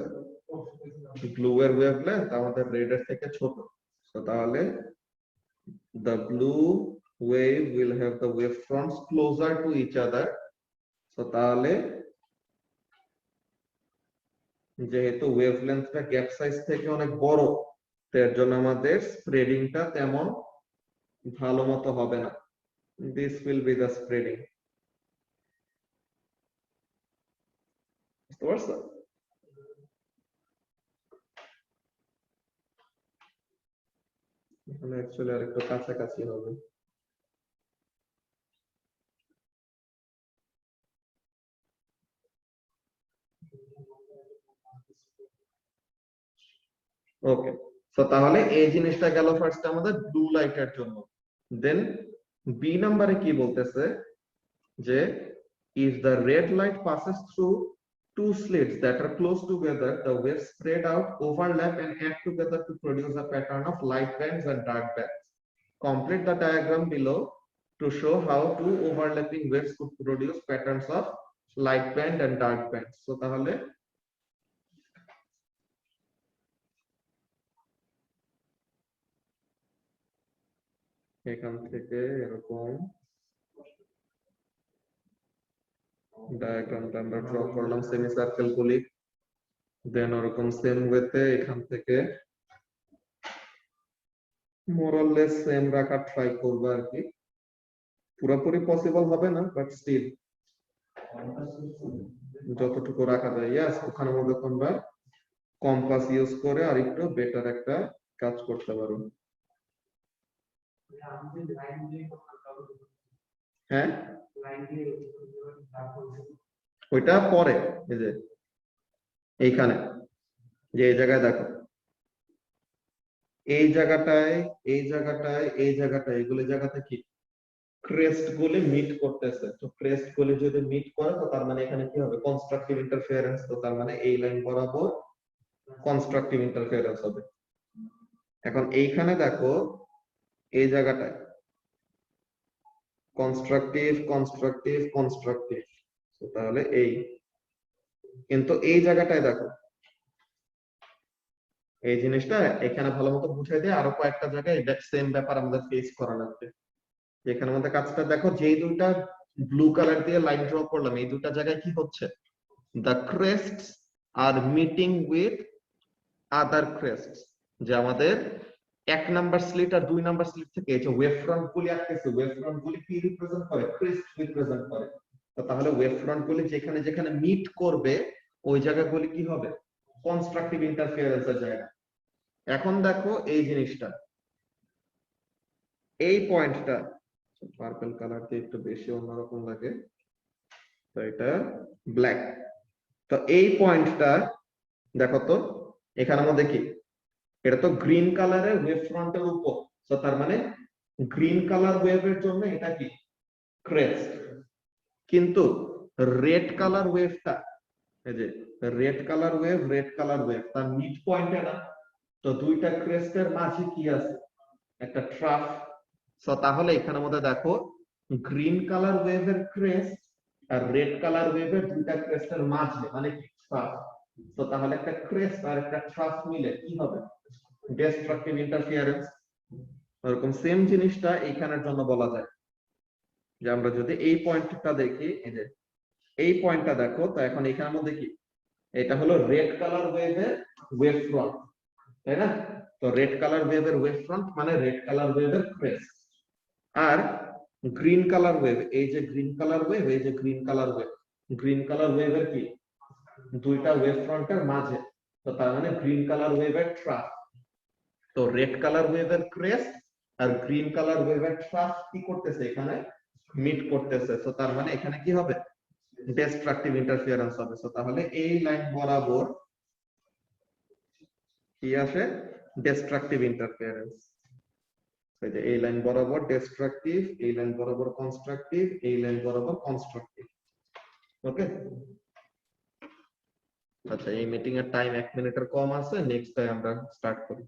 ব্লু এর ওয়েভলেন্থ আমাদের রেড এর থেকে ছোট। তো তাহলে the blue wave will have the wavefronts closer to each other. তো তাহলে যেহেতু ওয়েভলেন্থটা গ্যাপ সাইজ থেকে অনেক বড়, এর জন্য আমাদের স্প্রেডিংটা তেমন ভালো মতো হবে না। This will be the spreading. বুঝতে পারছো? এখানে অ্যাকচুয়ালি আরেকটু কাছাকাছি হবে। ওকে, সো তাহলে এই জিনিসটা গেল ফার্স্ট আমাদের ব্লু লাইটের জন্য। দেন বি নাম্বারে কি বলতেছে যে if the red light passes through two slits that are close together, the waves spread out, overlap and act together to produce a pattern of light bands and dark bands. Complete the diagram below to show how two overlapping waves could produce patterns of light band and dark bands. So তাহলে এখান থেকে এরকম ডায়াগ্রামটা আমরা ড্র করলাম সেমি সার্কেল গুলি, দেন ওরকম সেম ওয়েতে এখান থেকে মোরলেস সেম রাখার ট্রাই করব আর কি। পুরোপুরি পসিবল হবে না, বাট স্টিল যতটুকু রাখা যায়। ইয়াস, ওখানে মধ্যে তোমরা কম্পাস ইউজ করে আর একটু বেটার একটা কাজ করতে পারো। হ্যাঁ, ওইটা পরে, এই যে এইখানে যে এই জায়গায় দেখো, এই জায়গাটায় এই জায়গাটায় এই জায়গাটায় এগুলো জায়গাতে কি ক্রেস্ট গুলি মিট করতেছে। তো ক্রেস্ট গুলি যদি মিট করে তো তার মানে এখানে কি হবে, কনস্ট্রাকটিভ ইন্টারফিয়ারেন্স। তো তার মানে এই লাইন বরাবর কনস্ট্রাকটিভ ইন্টারফিয়ারেন্স হবে। এখন এইখানে দেখো এই জায়গাটায় কনস্ট্রাকটিভ কনস্ট্রাকটিভ কনস্ট্রাকটিভ, তাহলে এই, কিন্তু এই জায়গাটায় দেখো এই জিনিসটা এখানে ভালো মতো বুঝাই দিয়ে আরো কয়েকটা জায়গায় সেম ব্যাপার আমাদের ফেস করা লাগবে। এখানে আমাদের কাজটা দেখো, যেই দুইটা ব্লু কালার দিয়ে লাইন ড্র করলাম এই দুটা জায়গায় কি হচ্ছে, the crests are meeting with other crests। যে আমাদের এক নাম্বার স্লিট আর দুই নাম্বার স্লিট থেকে এই যে ওয়েভ ফ্রন্ট গুলি আসতেছে, ওয়েভ ফ্রন্ট গুলি কি রিপ্রেজেন্ট করে, ক্রেস্ট রিপ্রেজেন্ট করে। তো তাহলে ওয়েভ ফ্রন্ট গুলি যেখানে যেখানে মিট করবে ওই জায়গাগুলি কি হবে, কনস্ট্রাকটিভ ইন্টারফিয়ারেন্সের জায়গা। এখন দেখো এই জিনিসটা, এই পয়েন্টটা পার্পল কালার দিয়ে একটু বেশি অন্যরকম লাগে, তো এটা ব্ল্যাক। তো এই পয়েন্টটা দেখো তো, এখানে মধ্যে কি, এটা তো গ্রিন কালারের ওয়েভ ফ্রন্টের উপর, তো তার মানে গ্রিন কালার ওয়েভের জন্য এটা কি ক্রেস্ট। কিন্তু রেড কালার ওয়েভটা, এই যে red colour wave, red colour wave তার মিড পয়েন্টে না, তো দুইটা ক্রেস্টের মাঝে কি আছে, একটা ট্রাফ। সো তাহলে এখানের মধ্যে দেখো গ্রিন কালার ওয়েভের ক্রেস্ট আর রেড কালার ওয়েভের দুইটা ক্রেস্টের মাঝে মানে কি ট্রাফ। তো তাহলে একটা ক্রেস্ট আর একটা ট্রাফ মিলে কি হবে, ডিস্ট্রাকটিভ ইন্টারফিয়ারেন্স। এরকম সেম জিনিসটা এইখানের জন্য বলা যায়। যে আমরা যদি এই পয়েন্টটা দেখি, এই যে এই পয়েন্টটা দেখো, তো এখন এখানের মধ্যে কি, এটা হলো রেড কালার ওয়েভের ওয়েভ ফ্রন্ট, তাই না? তো রেড কালার ওয়েভের ওয়েভ ফ্রন্ট মানে রেড কালার ওয়েভের ক্রেস্ট। আর গ্রিন কালার ওয়েভ, এই যে গ্রিন কালার ওয়েভ, এই যে green colour wave, green colour ওয়েভের কি দুইটা ওয়েভ ফ্রন্টের মাঝে, তো তার মানে গ্রিন কালার ওয়েভের ট্রাফ। তো রেড কালার ওয়েভের ক্রেস্ট আর গ্রিন কালার ওয়েভের ট্রাফ কি করতেছে, এখানে মিট করতেছে। তো তার মানে এখানে কি হবে, ডিস্ট্রাকটিভ ইন্টারফিয়ারেন্স হবে। তো তাহলে এই লাইন বরাবর কি আসে, ডিস্ট্রাকটিভ ইন্টারফিয়ারেন্স। এই যে এই লাইন বরাবর ডিস্ট্রাকটিভ, এই লাইন বরাবর কনস্ট্রাকটিভ, এই লাইন বরাবর কনস্ট্রাকটিভ। ওকে, আচ্ছা এই মিটিং এর টাইম 1 মিনিটের কম আছে, নেক্সট টাইম আমরা স্টার্ট করি।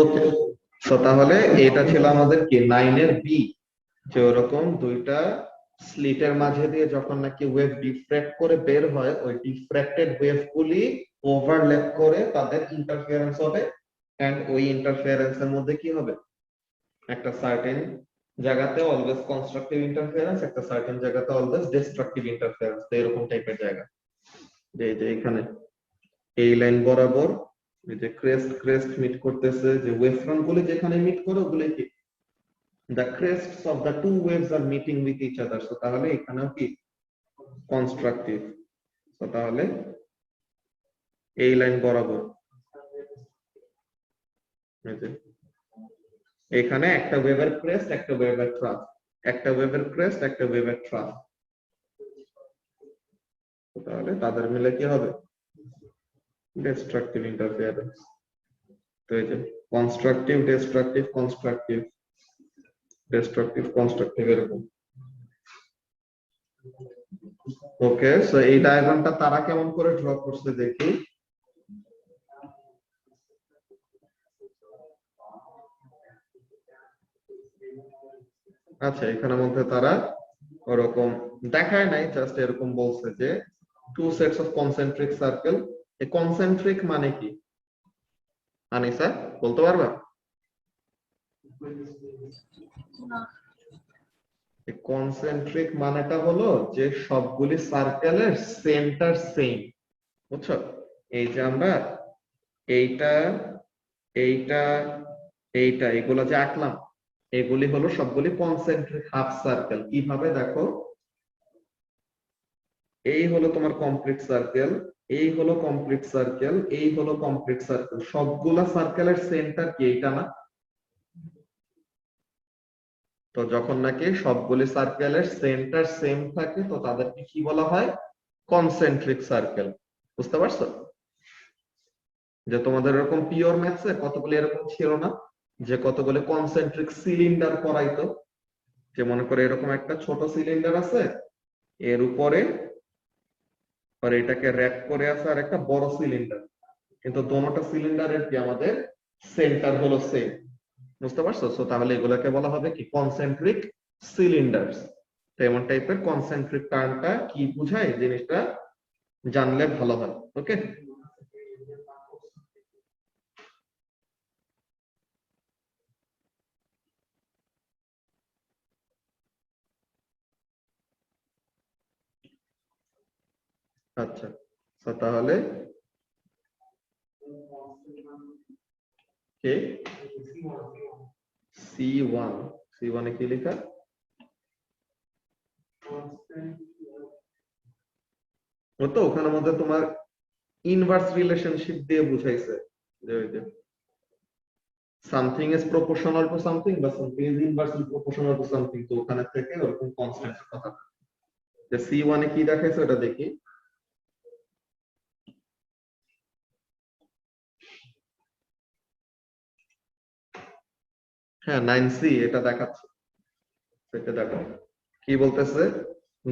ওকে, তো তাহলে এটা ছিল আমাদের কি 9 এর বি, যে ওরকম দুইটা স্লিটের মাঝে দিয়ে যখন নাকি ওয়েভ ডিফ্র্যাক্ট করে বের হয়, ওই ডিফ্র্যাক্টেড ওয়েভ গুলি ওভারল্যাপ করে তাদের ইন্টারফিয়ারেন্স হবে। এন্ড ওই ইন্টারফিয়ারেন্সের মধ্যে কি হবে, একটা সার্টেন জায়গাতে অলওয়েজ কনস্ট্রাকটিভ ইন্টারফিয়ারেন্স, একটা সার্টেন জায়গাতে অলওয়েজ ডিস্ট্রাকটিভ ইন্টারফিয়ারেন্স। তো এরকম টাইপের জায়গা, যে এখানে এই লাইন বরাবর এই যে ক্রেস্ট ক্রেস্ট মিট করতেছে, যে ওয়েভ ফ্রন্ট গুলো যেখানে মিট করে ওগুলো কি the crests of the two waves are meeting with each other, so তাহলে এখানেও কি কনস্ট্রাকটিভ। তো তাহলে এই লাইন বরাবর এই যে এখানে একটা ওয়েভের ক্রেস্ট একটা ওয়েভের ট্রাফ, একটা ওয়েভের ক্রেস্ট একটা ওয়েভের ট্রাফ, তাহলে তাদের মিলে কি হবে ডিস্ট্রাকটিভ ইন্টারফেয়ারেন্স। তো এই যে constructive destructive constructive destructive constructive এরকম। ওকে, সো এই ডায়াগ্রামটা তারা কেমন করে ড্র করছে দেখি। আচ্ছা, এখানের মধ্যে তারা ওরকম দেখায় নাই, জাস্ট এরকম বলছে যে two sets of concentric circle. এই কনসেন্ট্রিক মানে কি আনিসা বলতে পারবা? কনসেন্ট্রিক মানেটা হলো যে সবগুলি সার্কেলের সেন্টার সেম, বুঝছো? এই যে আমরা এইটা এইটা এইটা এগুলো যে আঁকলাম এগুলি হলো সবগুলি কনসেন্ট্রিক হাফ সার্কেল। কিভাবে দেখো, এই হলো তোমার কমপ্লিট সার্কেল, এই হলো কমপ্লিট সার্কেল, এই হলো কমপ্লিট সার্কেল, সবগুলা সার্কেলের সেন্টার কি এইটা না? তো যখন নাকি সবগুলি সার্কেলের সেন্টার সেম থাকে তো তাদেরকে কি বলা হয় কনসেন্ট্রিক সার্কেল। বুঝতে পারছো? যে তোমাদের এরকম পিওর ম্যাথসে কতগুলি এরকম ছিল না যে কতগুলি কনসেন্ট্রিক সিলিন্ডার পড়াইতো, যে মনে করে এরকম একটা ছোট সিলিন্ডার আছে, এর উপরে আর এটাকে র‍্যাপ করে আছে আর একটা বড় সিলিন্ডার, কিন্তু দোনোটা সিলিন্ডারের কি আমাদের সেন্টার হলো সেম। বুঝতে পারছো? সো তাহলে এগুলোকে বলা হবে কি কনসেন্ট্রিক সিলিন্ডারস। তো এমন টাইপের কনসেন্ট্রিক টার্মটা কি বোঝায় জিনিসটা জানলে ভালো হয়। ওকে, আচ্ছা, তো তাহলে কে C1 C1 এ কি লেখা? ও তো ওখানের মধ্যে তোমার ইনভার্স রিলেশনশিপ দিয়ে বুঝাইছে যে ওই যে something is proportional to something বা something is inversely proportional to something, তো ওখানে থেকে ওরকম কনস্ট্যান্ট কথা। যে C1 এ কি দেখাইছে ওটা দেখি। হ্যাঁ 9C এটা দেখাচ্ছে, সেটা দেখো কি বলতেছে,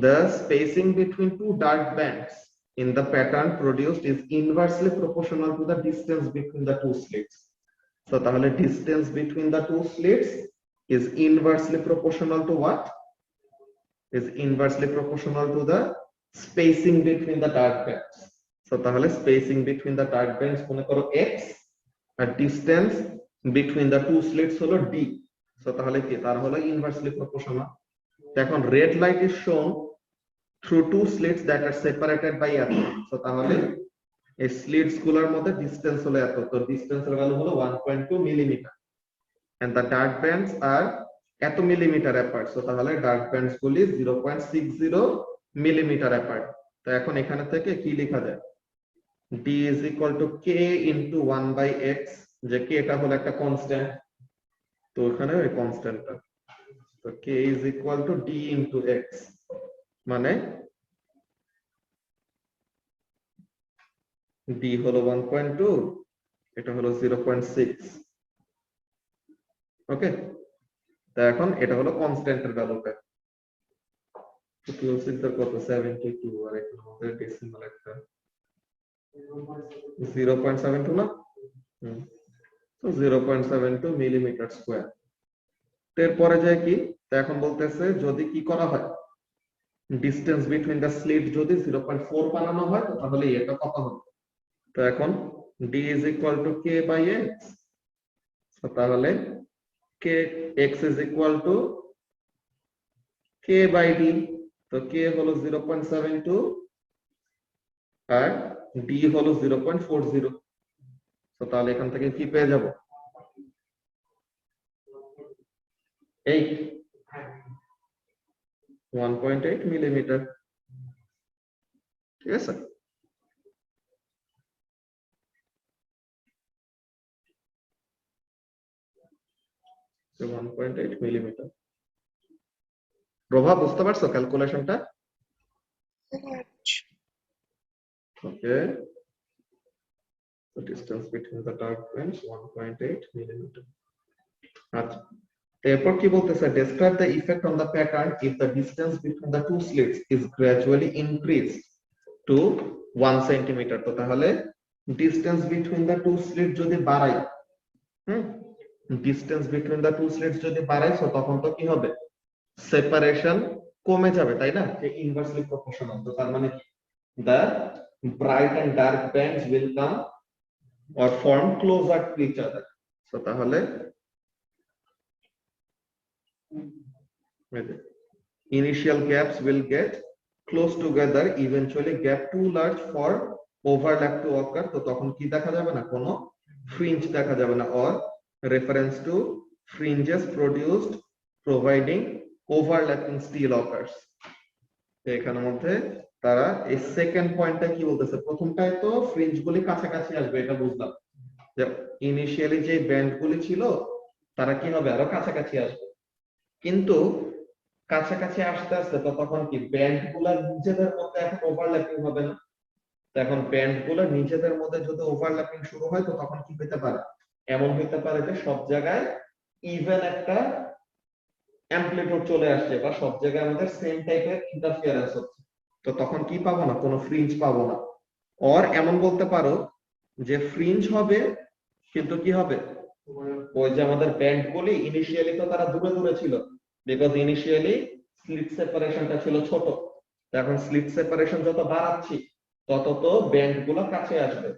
the spacing between two dark bands in the pattern produced is inversely proportional to the distance between the two slits. So তাহলে distance between the two slits is inversely proportional to what? Is inversely proportional to the spacing between the dark bands. So তাহলে spacing between the dark bands মনে করো x R distance between the two slits হলো d. So তাহলে কি তার হলো inversely proportional। এখন red light is shown through two slits that are separated by এত। So তাহলে এই স্লিটস গুলোর মধ্যে ডিসটেন্স হলো এত, তো ডিসটেন্সের ভ্যালু হলো 1.2 millimetre and the dark bands are এত মিলিমিটার অ্যাপার্ট। সো তাহলে ডার্ক ব্যান্ডস গুলি 0.60 মিলিমিটার অ্যাপার্ট। তো এখন এখানে থেকে কি লেখা যায়, d is equal to k into 1 by x, যে k এটা হলো একটা কনস্ট্যান্ট, তো এখানে ওই কনস্ট্যান্টটা, তো k is equal to d into x, মানে d হলো 1.2, এটা হলো 0.6। ওকে, তো এখন এটা হলো কনস্ট্যান্টের ভ্যালুটা। তো 2 কত 72 আর এখানে আমাদের ডেসিমাল একটা 0.72 না, তো 0.72 মিলিমিটার স্কয়ার। এরপরে যায় কি, তো এখন বলতেছে যদি কি করা হয় ডিসটেন্স বিটুইন দ্য স্লিট যদি 0.4 বানানো হয় তাহলে এটা কত হবে। তো এখন d is equal to k by x, তাহলে k x is equal to k by d, তো k হলো 0.72 আর d হলো 0.40। তো তাহলে এখান থেকে কি পেয়ে যাব 8 1.8 মিলিমিটার ঠিক আছে তো 1.8 মিলিমিটার প্রভাব বুঝতে পারছো ক্যালকুলেশনটা ওকে the distance between the dark bands 1.8 millimeter আচ্ছা এরপর কি বলতেছে describe the effect on the pattern if the distance between the two slits is gradually increased to 1 centimeter তো তাহলে distance between the two slits যদি বাড়াই distance between the two slits যদি বাড়াই তো তখন তো কি হবে সেপারেশন কমে যাবে তাই না যে ইনভার্সলি প্রপোর্শনাল তো তার মানে the bright and dark bands will come or form closer to each other so তাহলে initial gaps will get close together eventually gap too large for overlap to occur তো তখন কি দেখা যাবে না কোনো ফ্রিঞ্জ দেখা যাবে না or reference to fringes produced providing overlapping still occurs তো এখানের মধ্যে তারা এই সেকেন্ড পয়েন্টটা কি বলতেছে প্রথমটায় তো ফ্রিঞ্জ গুলি কাছাকাছি আসবে এটা বুঝলাম যে ইনিশিয়ালি যে ব্যান্ড গুলি ছিল তারা কি হবে আরো কাছাকাছি আসবে কিন্তু কাছাকাছি আসতে আসতে তো তখন কি ব্যান্ড গুলা নিজেদের মধ্যে এখন ওভারল্যাপিং হবে না তো এখন ব্যান্ড গুলা নিজেদের মধ্যে যদি ওভারল্যাপিং শুরু হয় তো তখন কি হতে পারে এমন হতে পারে যে সব জায়গায় ইভেন একটা অ্যামপ্লিটিউড চলে আসছে বা সব জায়গায় আমাদের সেম টাইপের ইন্টারফিয়ারেন্স হচ্ছে তো তখন কি পাবো না কোনো ফ্রিঞ্জ পাবো না অর এমন বলতে পারো যে ফ্রিঞ্জ হবে কিন্তু কি হবে ওই যে আমাদের ব্যান্ড গুলি ইনিশিয়ালি তো তারা দূরে দূরে ছিল বিকজ ইনিশিয়ালি স্লিট সেপারেশনটা ছিল ছোট এখন স্লিট সেপারেশন যত বাড়াচ্ছি তত তো ব্যান্ড গুলো কাছে আসবে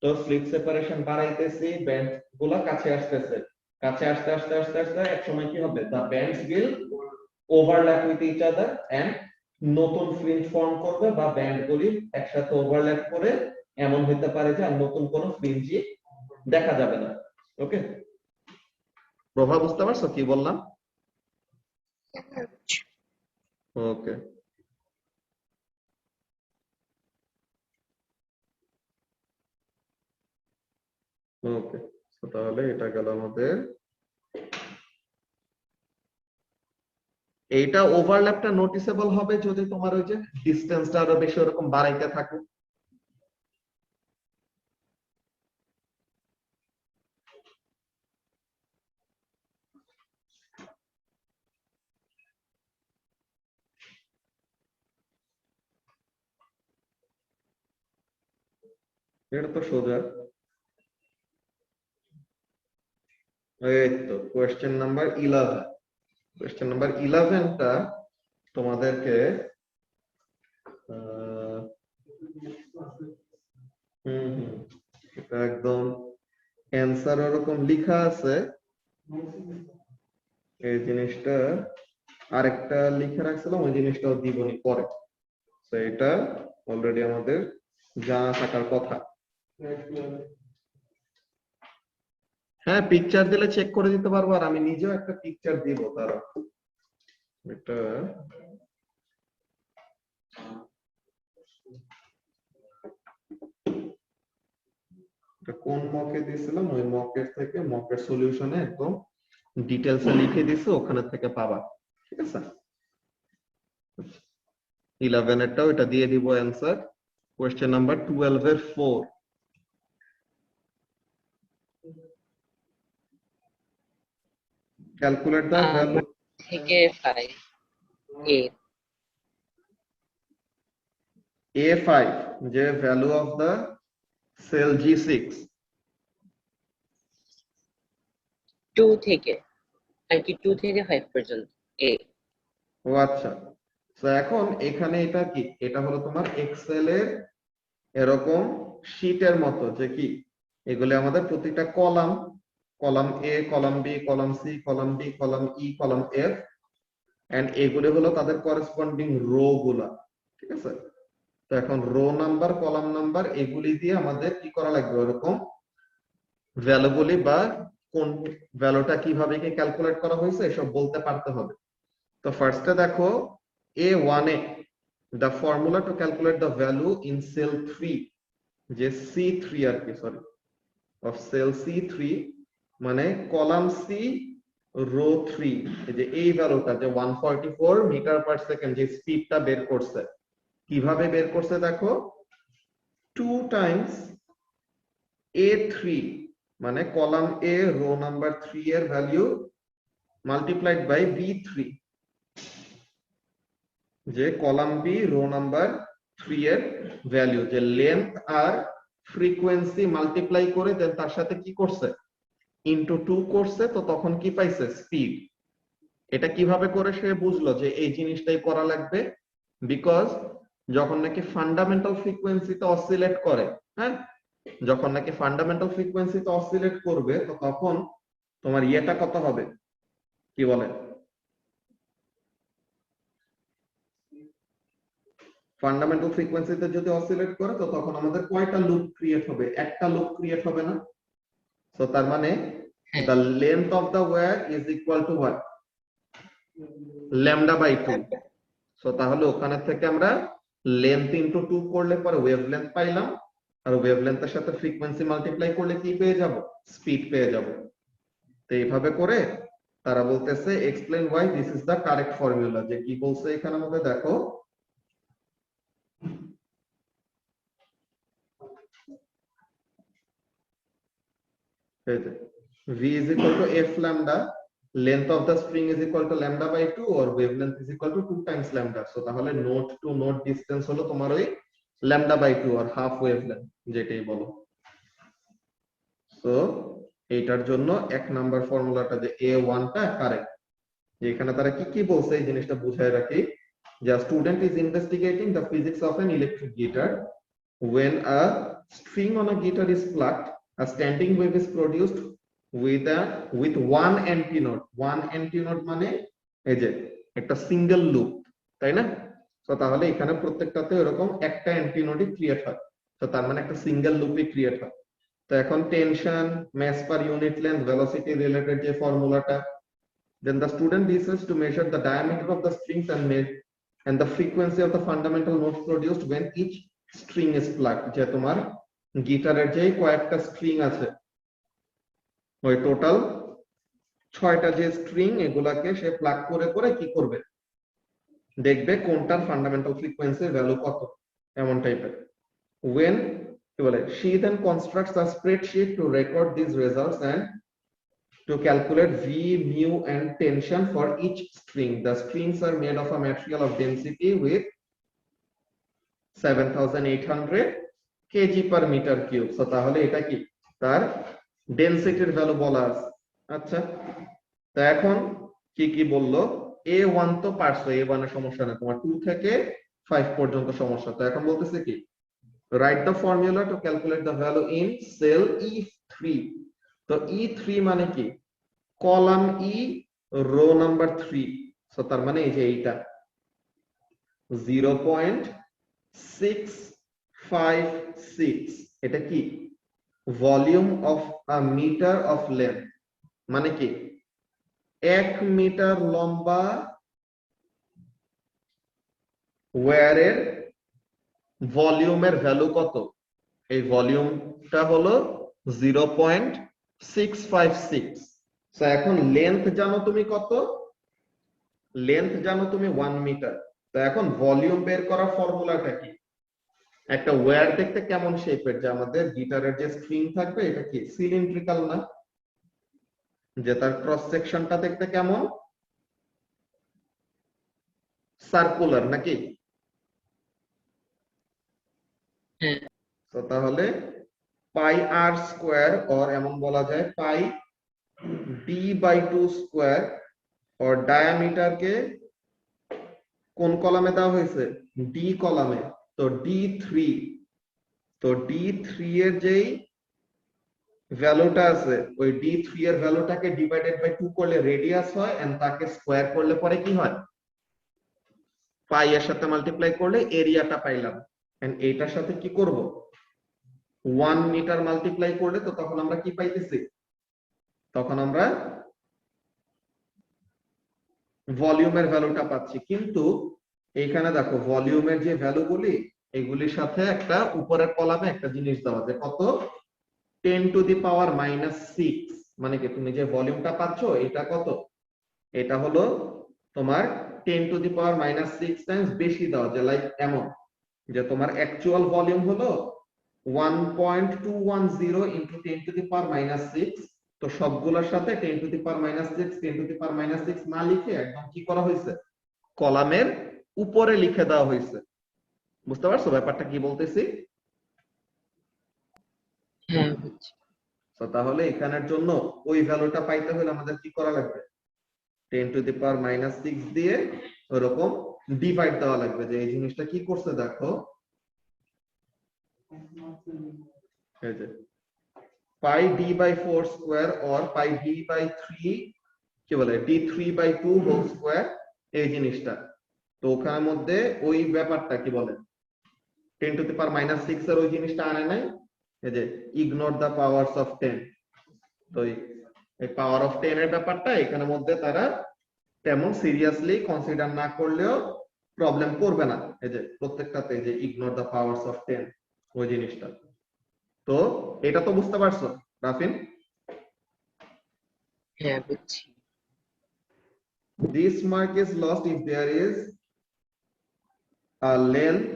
তো স্লিট সেপারেশন বাড়াইতেছি ব্যান্ড গুলো কাছে আসতেছে কাছে আসতে আসতে আসতে আসতে এক সময় কি হবে the bands will overlap with each other and নতুন ফ্রিঞ্জ ফর্ম করবে বা ব্যান্ড গুলি একসাথে ওভারল্যাপ করে এমন হতে পারে যে আর নতুন কোনো ফ্রিঞ্জই দেখা যাবে না ওকে প্রভাব বুঝতে পারছো কি বললাম ওকে ওকে তাহলে এটা গেল আমাদের এইটা ওভারল্যাপটা নোটিসেবল হবে যদি তোমার ওই যে ডিসটেন্সটা আরো বেশি এরকম বাড়াইতে থাকে এটা তো সোজা এই তো কোশ্চেন নাম্বার 11 কোশ্চেন নাম্বার 11 টা তোমাদেরকে এটা একদম অ্যানসার এরকম লেখা আছে এই জিনিসটা আরেকটা লিখে রাখছিলাম ওই জিনিসটাও দিবনি পরে তো এটা অলরেডি আমাদের জানা থাকার কথা হ্যাঁ পিকচার দিলে চেক করে দিতে পারবো আর আমি নিজেও একটা পিকচার দিব তারা এটা কোন মকে দিয়েছিলাম ওই মকের থেকে মকের সলিউশনে একদম ডিটেইলসে লিখে দিছি ওখানে থেকে পাবা ঠিক আছে 11 এরটাও এটা দিয়ে দিব অ্যানসার কোশ্চেন নাম্বার 12 এর 4 ক্যালকুলেট দা ভ্যালু থেকে 5 A5 যে value of the sell G6 2 থেকে আর কি 2 থেকে 5 পর্যন্ত এ ও আচ্ছা তো এখন এখানে এটা কি এটা হলো তোমার এক্সেল এর এরকম শীটের মতো যে কি এগুলো আমাদের প্রতিটা column column A column B column C column D column E column F and এগুলো হলো তাদের করেসপন্ডিং রো গুলা ঠিক আছে তো এখন রো নাম্বার কলাম নাম্বার এগুলি দিয়ে আমাদের কি করা লাগবে এরকম ভ্যালুগুলি বা কোন ভ্যালুটা কিভাবে কি ক্যালকুলেট করা হয়েছে এসব বলতে পারতে হবে। তো ফার্স্টে দেখো A1 A the formula to calculate the value in cell 3 যে C3 আর কি সরি of cell C3 মানে কলাম C রো 3 এই যে এই ভ্যালুটা যে 144 মিটার পার সেকেন্ড যে স্পিডটা বের করছে কিভাবে বের করছে দেখো 2 টাইমস A3 মানে কলাম A রো নাম্বার 3 এর ভ্যালু মাল্টিপ্লাইড বাই B3 যে কলাম বি রো নাম্বার 3 এর ভ্যালু যে লেন্থ আর ফ্রিকোয়েন্সি মাল্টিপ্লাই করে দেন তার সাথে কি করছে ইনটু 2 করছে তো তখন কি পাইছে স্পিড। এটা কিভাবে করে সে বুঝলো যে এই জিনিসটাই করা লাগবে বিকজ যখন নাকি ফান্ডামেন্টাল ফ্রিকোয়েন্সিতে অসিলেট করে হ্যাঁ যখন নাকি ফান্ডামেন্টাল ফ্রিকোয়েন্সিতে অসিলেট করবে তো তখন তোমার ইয়েটা কত হবে কি বলে ফান্ডামেন্টাল ফ্রিকোয়েন্সিতে যদি অসিলেট করে তো তখন আমাদের কয়টা লুপ ক্রিয়েট হবে একটা লুপ ক্রিয়েট হবে না সো তার মানে the length of the wire is equal to what lambda by 2 so তাহলে ওখানে থেকে আমরা লেন্থ ইনটু 2 করলে পরে ওয়েভলেন্থ পাইলাম আর ওয়েভলেন্থের সাথে ফ্রিকোয়েন্সি মাল্টিপ্লাই করলে কি পেয়ে যাব স্পিড পেয়ে যাব। তো এইভাবে করে তারা বলতেছে explain why this is the correct formula যে কি বলছে এখানে আমাদের দেখো V is equal to F lambda, length of the string is equal to lambda by 2 or wavelength is equal to 2 times lambda. So তাহলে নোড টু নোড ডিসটেন্স হলো তোমার ওই lambda by 2 or half wavelength যেটাই বলো। সো এইটার জন্য এক নাম্বার ফর্মুলাটা যে A1 টা কারেক্ট। এখানে তারা কি কি বলছে এই জিনিসটা বুঝায় রাখি যে student is investigating the physics of an electric guitar when a string on a guitar is plucked a standing wave is produced with one antinode মানে এই যে একটা সিঙ্গেল লুপ তাই না তো তাহলে এখানে প্রত্যেকটাতে এরকম একটা অ্যান্টিনোডই ক্রিয়েট হয় তো তার মানে একটা সিঙ্গেল লুপই ক্রিয়েট হয়। তো এখন tension mass per unit length velocity related যে ফর্মুলাটা then the student decides to measure the diameter of the strings and the frequency of the fundamental notes produced when each string is plucked যে তোমার গিটারের যে কয়েকটা স্ট্রিং আছে ওই টোটাল 6টা যে স্ট্রিং এগুলাকে সে প্লাগ করে করে কি করবে দেখবে কোনটার ফান্ডামেন্টাল ফ্রিকোয়েন্সির ভ্যালু কত এমন টাইপের when কি বলে she then constructs a spreadsheet to record these results and to calculate V, mu and tension for each string. The strings are made of a material of density with 7800 kg per meter cube. So তাহলে এটা কি তার ডেনসিটির ভ্যালু বলা আছে। আচ্ছা তো এখন কি কি বললো A1 তো পারছো A1 এর সমস্যা না তোমার 2 থেকে 5 পর্যন্ত সমস্যা। তো এখন বলতেছে কি write the formula to calculate the value in cell E3 তো E3 মানে কি column E row number 3 so তার মানে এই যে এইটা 0.656 এটা কি volume of a metre of length মানে কি 1 মিটার লম্বা ওয়্যারের ভলিউমের ভ্যালু কত এই ভলিউমটা হলো 0.656 সো এখন লেন্থ জানো তুমি কত লেন্থ জানো তুমি 1 মিটার তো এখন ভলিউম বের করার ফর্মুলাটা কি একটা ওয়্যার দেখতে কেমন শেপের যে আমাদের গিটারের যে স্ট্রিং থাকবে এটা কি সিলিন্ড্রিক্যাল না যে তার ক্রস সেকশনটা দেখতে কেমন সার্কুলার নাকি তো তাহলে পাই আর স্কয়ার অর এমন বলা যায় পাই d/2 স্কয়ার और ডায়ামিটার কে কোন কলামে দেওয়া হয়েছে ডি কলামে তো d3 তো d3 এর যেই ভ্যালুটা আছে ওই d3 এর ভ্যালুটাকে ডিভাইডেড বাই 2 করলে রেডিয়াস হয় এন্ড তাকে স্কয়ার করলে পরে কি হয় পাই এর সাথে মাল্টিপ্লাই করলে এরিয়াটা পাইলাম এন্ড এইটার সাথে কি করব 1 মিটার মাল্টিপ্লাই করলে তো তখন আমরা কি পাইতেছি, তখন আমরা ভলিউমের ভ্যালুটা পাচ্ছি। কিন্তু এইখানে দেখো ভলিউমের যে ভ্যালুগুলি এগুলির সাথে একটা উপরের কলামে একটা জিনিস দেওয়া যে কত 10 টু দি পাওয়ার -6, মানে কি তুমি যে ভলিউমটা পাচ্ছ এটা কত, এটা হলো তোমার 10 টু দি পাওয়ার -6 টাইমস বেশি দেওয়া, যে লাইক এমন যে তোমার অ্যাকচুয়াল ভলিউম হলো 1.210 ইনটু 10 টু দি পাওয়ার -6। তো সবগুলোর সাথে 10 to the power -6 10 to the পাওয়ার -6 না লিখে একদম কি করা হয়েছে, কলামের উপরে লিখে দেওয়া হয়েছে। বুঝতে পারছো ব্যাপারটা কি বলতেছি? হ্যাঁ বুঝছি। তো তাহলে এখানের জন্য ওই ভ্যালুটা পাইতে হলে আমাদের কি করা লাগবে, 10 টু দি পাওয়ার -6 দিয়ে ওরকম ডিভাইড দেওয়া লাগবে। যে এই জিনিসটা কি করছে দেখো, এই যে pi d by 4 square or pi d by 3 কি বলে d3/2 হোল স্কয়ার, এই জিনিসটা। তো ওখানের মধ্যে ওই ব্যাপারটা কি বলে 10 টু দি পাওয়ার -6 এর ওই জিনিসটা আনে নাই, এই যে ইগনোর দা পাওয়ারস অফ 10। তো এই পাওয়ার অফ 10 এর ব্যাপারটা এখানের মধ্যে তারা তেমন সিরিয়াসলি কনসিডার না করলেও প্রবলেম করবে না। এই যে প্রত্যেকটাতে যে ইগনোর দা পাওয়ারস অফ 10 ওই জিনিসটা। তো এটা তো বুঝতে পারছো রাফিন? হ্যাঁ বুঝছি। This mark is lost if there is a length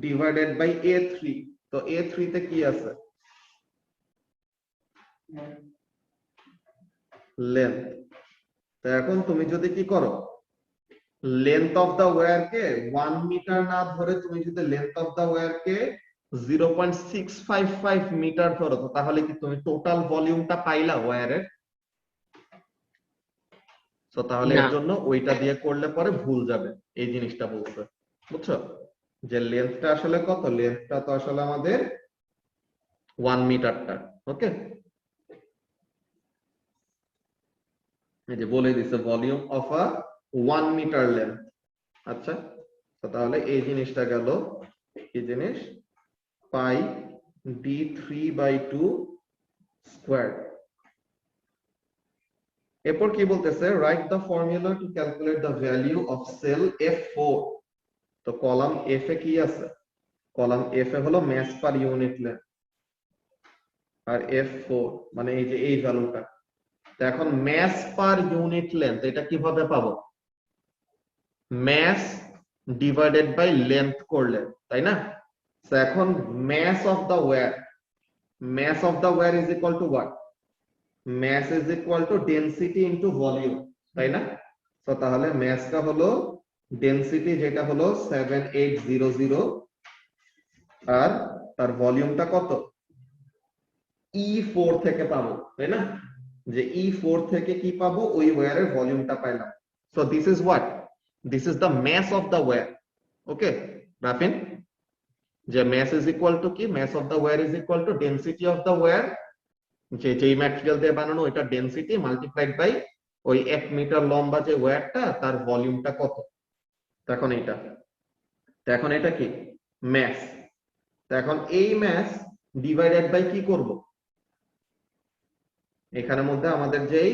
divided by a3। তো a3 তে কি আছে, লেন্থ। তো এখন তুমি যদি কি করো, লেন্থ অফ দা ওয়্যার কে 1 মিটার না ধরে তুমি যদি লেন্থ অফ দা ওয়্যার কে 0.655 মিটার ধরো, তো তাহলে কি তুমি টোটাল ভলিউমটা পাইলা ওয়্যারের? তো তাহলে না। এর জন্য ওইটা দিয়ে করলে পরে ভুল যাবে, এই জিনিসটা বলছে। বুঝছো যে লেন্থটা আসলে কত, লেন্থটা তো আসলে আমাদের 1 মিটারটা। ওকে, এই যে বলে দিছে volume of a 1 metre length. আচ্ছা, তো তাহলে এই জিনিসটা গেল কি জিনিস, পাই d3/2 স্কয়ার। এরপর কি বলতেছে, write the formula to calculate the value of cell F4। তো কলাম F এ কি আছে, কলাম F এ হলো মাস পার ইউনিট লেন্থ, আর F4 মানে এই যে এই ভ্যালুটা। তো এখন মাস পার ইউনিট লেন্থ এটা কিভাবে পাবো, মাস ডিভাইডেড বাই লেন্থ করলে, তাই না? তো এখন mass of the wire, mass of the wire is equal to what, mass is equal to density into volume, তাই না? তো তাহলে massটা হলো ডেনসিটি যেটা হলো 7800, আর তার ভলিউমটা কত E4 থেকে পাবো, তাই না? যে E4 থেকে কি পাবো, ওই ওয়্যারের ভলিউমটা পাইলাম। So this is what, this is the mass of the wire। ওকে রাফিন, যে mass is equal to কি, mass of the wire is equal to density of the wire, যে যেই ম্যাটেরিয়াল দিয়ে বানানো ওইটা ডেনসিটি মাল্টিপ্লাইড বাই ওই 1 মিটার লম্বা যে ওয়্যারটা তার ভলিউমটা কত। এখন এইটা, এখন এটা কি মাস। এখন এই মাস ডিভাইডেড বাই কি করব, এখানের মধ্যে আমাদের যেই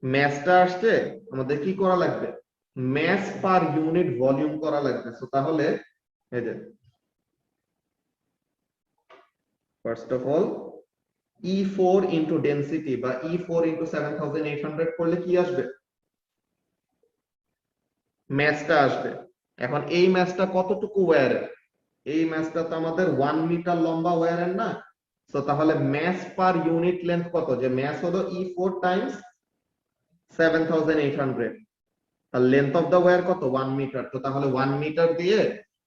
মাসটা আসছে আমাদের কি করা লাগবে, মাস পার ইউনিট ভলিউম করা লাগবে। সো তাহলে এই যে first of all E4 into density বা E4 ইনটু 7800 করলে কি আসবে, ম্যাচটা আসবে। এখন এই ম্যাচটা কতটুকু ওয়্যারের, এই ম্যাচটা তো আমাদের 1 মিটার লম্বা ওয়্যারের না। সো তাহলে ম্যাচ পার ইউনিট লেন্থ কত, যে ম্যাচ হলো E4 টাইমস 7800, আর লেন্থ অফ দা ওয়্যার কত 1 মিটার। তো তাহলে 1 মিটার দিয়ে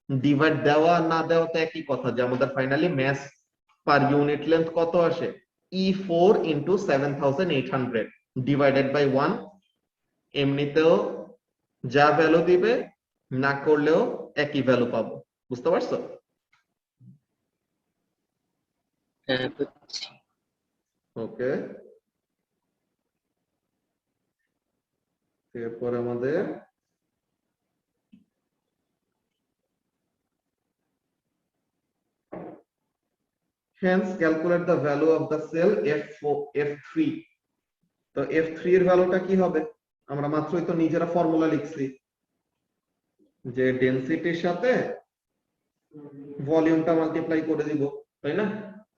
ডিভাইড দেওয়া না দেওয়া তো একই কথা, যে আমাদের ফাইনালি ম্যাচ পার ইউনিট লেন্থ কত আসে, E4 ইনটু 7800 ডিভাইডেড বাই 1। এমনিতেও যা ভ্যালু দিবে না করলেও একই ভ্যালু পাবো। বুঝতে পারছো? হ্যাঁ বুঝছি। ওকে, এরপর আমাদের hence calculate the value of the cell F3 তো F3 এর ভ্যালুটা কি হবে আমরা মাত্রই তো নিজেরা ফর্মুলা লিখছি যে ডেনসিটির সাথে ভলিউমটা মাল্টিপ্লাই করে দিব তাই না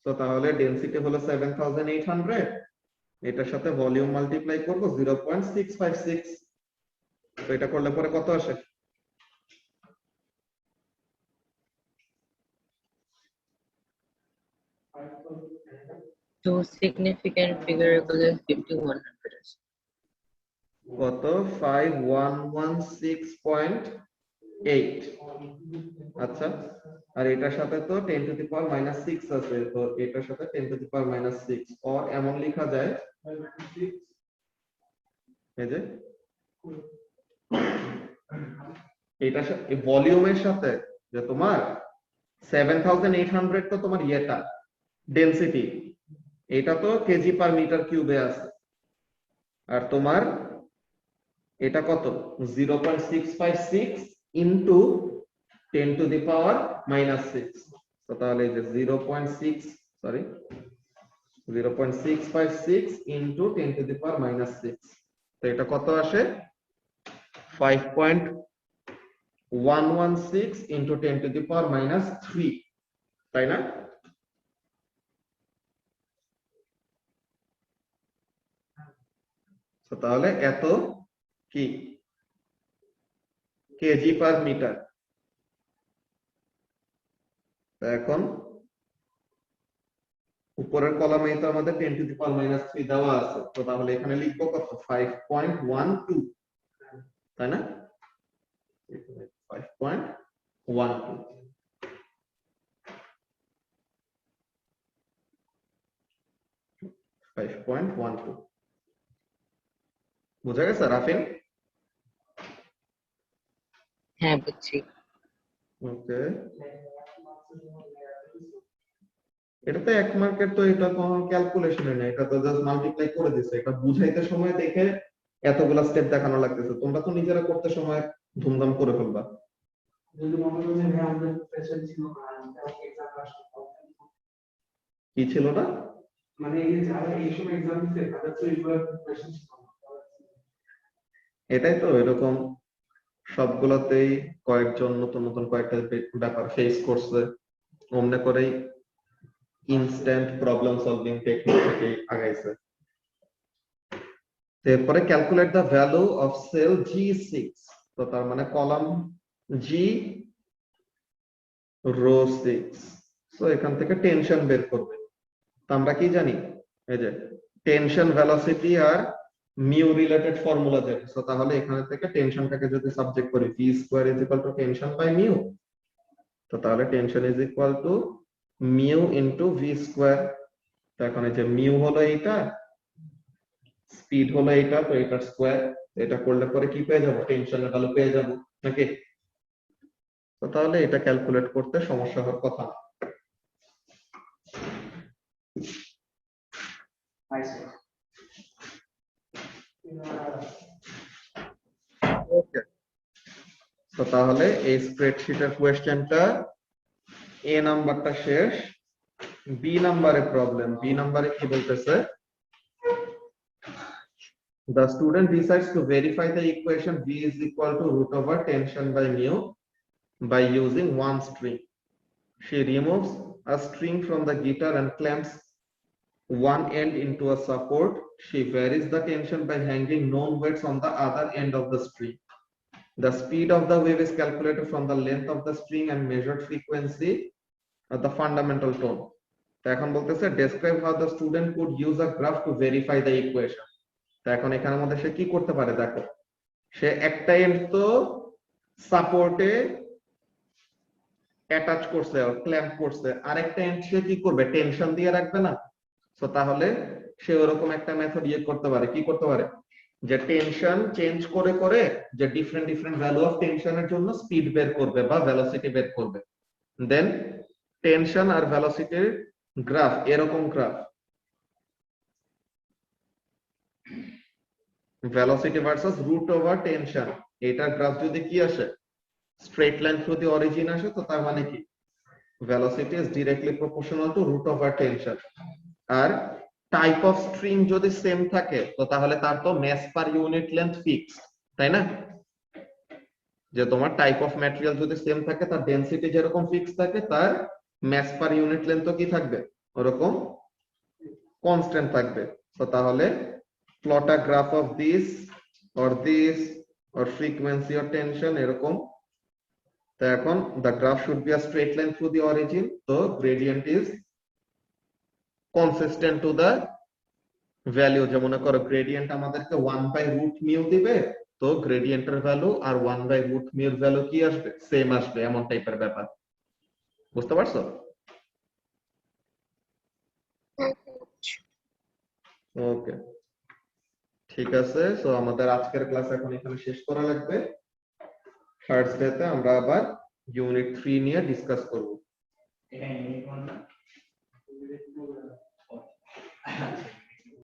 তো তাহলে ডেনসিটি হলো 7800 এটার সাথে ভলিউম মাল্টিপ্লাই করব 0.656 তো এটা করলে পরে কত আসে Two significant figure equals 5100 কত 5116.8 আচ্ছা আর এটার সাথে তো 10 টু দি পাওয়ার -6 আছে তো এটার সাথে 10 টু দি পাওয়ার -6 और এমন লেখা যায় এই যে এটার সাথে ভলিউমের সাথে যে তোমার 7800 তো তোমার ইয়েটা ডেনসিটি এটা তো কেজি পার মিটার কিউবে আছে আর তোমার এটা কত 0.656 ইনটু 10 টু দি পাওয়ার -6 তো তাহলে এই যে 0.656 ইনটু 10 টু দি পাওয়ার -6 তো এটা কত আসে 5.116 ইনটু 10 টু দি পাওয়ার -3 তাই না তো তাহলে এত কি কেজি পার মিটার এখন উপরের কলামে তো আমাদের 10 টু দি পাওয়ার -3 দেওয়া আছে তো তাহলে এখানে লিখবো কত 5.12 তাই না 5.12 5.12 বুঝা গেছে রাফিন হ্যাঁ বুঝছি ওকে এটা তো এক মার্কের তো এটা কোনো ক্যালকুলেশনে নেই এটা তো জাস্ট মাল্টিপ্লাই করে দিছে এটা বুঝাইতে সময় দেখে এতগুলা স্টেপ দেখানো লাগতেছে তোমরা তো নিজেরা করতে সময় ধুমধাম করে ফেলবা যদি মনে করেন যে হ্যাঁ আমাদের প্রেসার ছিল এক্সাম আসছে কি ছিল না মানে এই যে যারা এই সময় এক্সাম দিতে তাদের তো এইগুলো প্রেসার ছিল এটাই তো এরকম সবগুলোতেই কয়েকজন নতুন নতুন কয়েকটা ব্যাপার ফেস করছে অমনে করেই ইনস্ট্যান্ট প্রবলেম সলভিং টেকনিক থেকে আগাইছে এরপরে calculate the value of cell G6 তো তার মানে কলাম G রো 6 সো এখান থেকে টেনশন বের করবে তো আমরা কি জানি এই যে টেনশন ভেলোসিটি আর মিউ রিলেটেড ফর্মুলা জানি সো তাহলে এখানে থেকে টেনশনটাকে যদি সাবজেক্ট করি v square is equal to tension by mu তো তাহলে tension is equal to mu into v square তো এখন এই যে মিউ হলো এইটা স্পিড হলো এইটা তো এটা স্কয়ার এটা করলে পরে কি পেয়ে যাব টেনশনের ভ্যালু পেয়ে যাব নাকি তো তাহলে এটা ক্যালকুলেট করতে সমস্যা হওয়ার কথা না ওকে তো তাহলে এই স্প্রেডশিটের কোশ্চেনটা এ নাম্বারটা শেষ বি নাম্বারে প্রবলেম বি নাম্বারে কি বলতেছে the student decides to verify the equation v is equal to root over tension by mu by using one string she removes a string from the guitar and clamps one end into a support she varies the tension by hanging known weights on the other end of the string the speed of the wave is calculated from the length of the string and measured frequency of the fundamental tone তো এখন বলতেছে describe how the student could use a graph to verify the equation তো এখন এখানের মধ্যে সে কি করতে পারে দেখো সে একটা এন্ড তো সাপোর্টে অ্যাটাচ করছে আর ক্ল্যাম্প করছে আরেকটা এন্ড সে কি করবে টেনশন দিয়ে রাখবে না তো তাহলে সে ওরকম একটা মেথড ইউজ করতে পারে কি করতে পারে যে টেনশন চেঞ্জ করে করে যে ডিফারেন্ট ডিফারেন্ট ভ্যালু অফ টেনশনের জন্য স্পিড বের করবে বা ভেলোসিটি বের করবে দেন টেনশন আর ভেলোসিটির গ্রাফ এরকম graph velocity versus root over tension এটার গ্রাফ যদি কি আসে straight line through the origin আসে তো তার মানে কি velocity is directly proportional to root over tension আর টাইপ অফ স্ট্রিং যদি সেম থাকে তো তাহলে তার তো mass per unit length fixed তাই না যে তোমার টাইপ অফ ম্যাটেরিয়াল যদি সেম থাকে তার ডেনসিটি যেরকম ফিক্সড থাকে তার mass per unit length তো কি থাকবে ওরকম কনস্ট্যান্ট থাকবে তো তাহলে plot a graph of this or frequency or tension এরকম তো এখন the graph should be a straight line through the origin so gradient is consistent to the value যে মনে করো gradient আমাদেরকে 1 by root mu দিবে তো gradient এর ভ্যালু আর 1 by root mu এর ভ্যালু কি আসবে সেম আসবে এমন টাইপের ব্যাপার বুঝতে পারছো ওকে ঠিক আছে সো আমাদের আজকের ক্লাস এখন এখানে শেষ করা লাগবে থার্সডেতে আমরা আবার ইউনিট 3 নিয়ে ডিসকাস করব এটা ইউনিট 1 না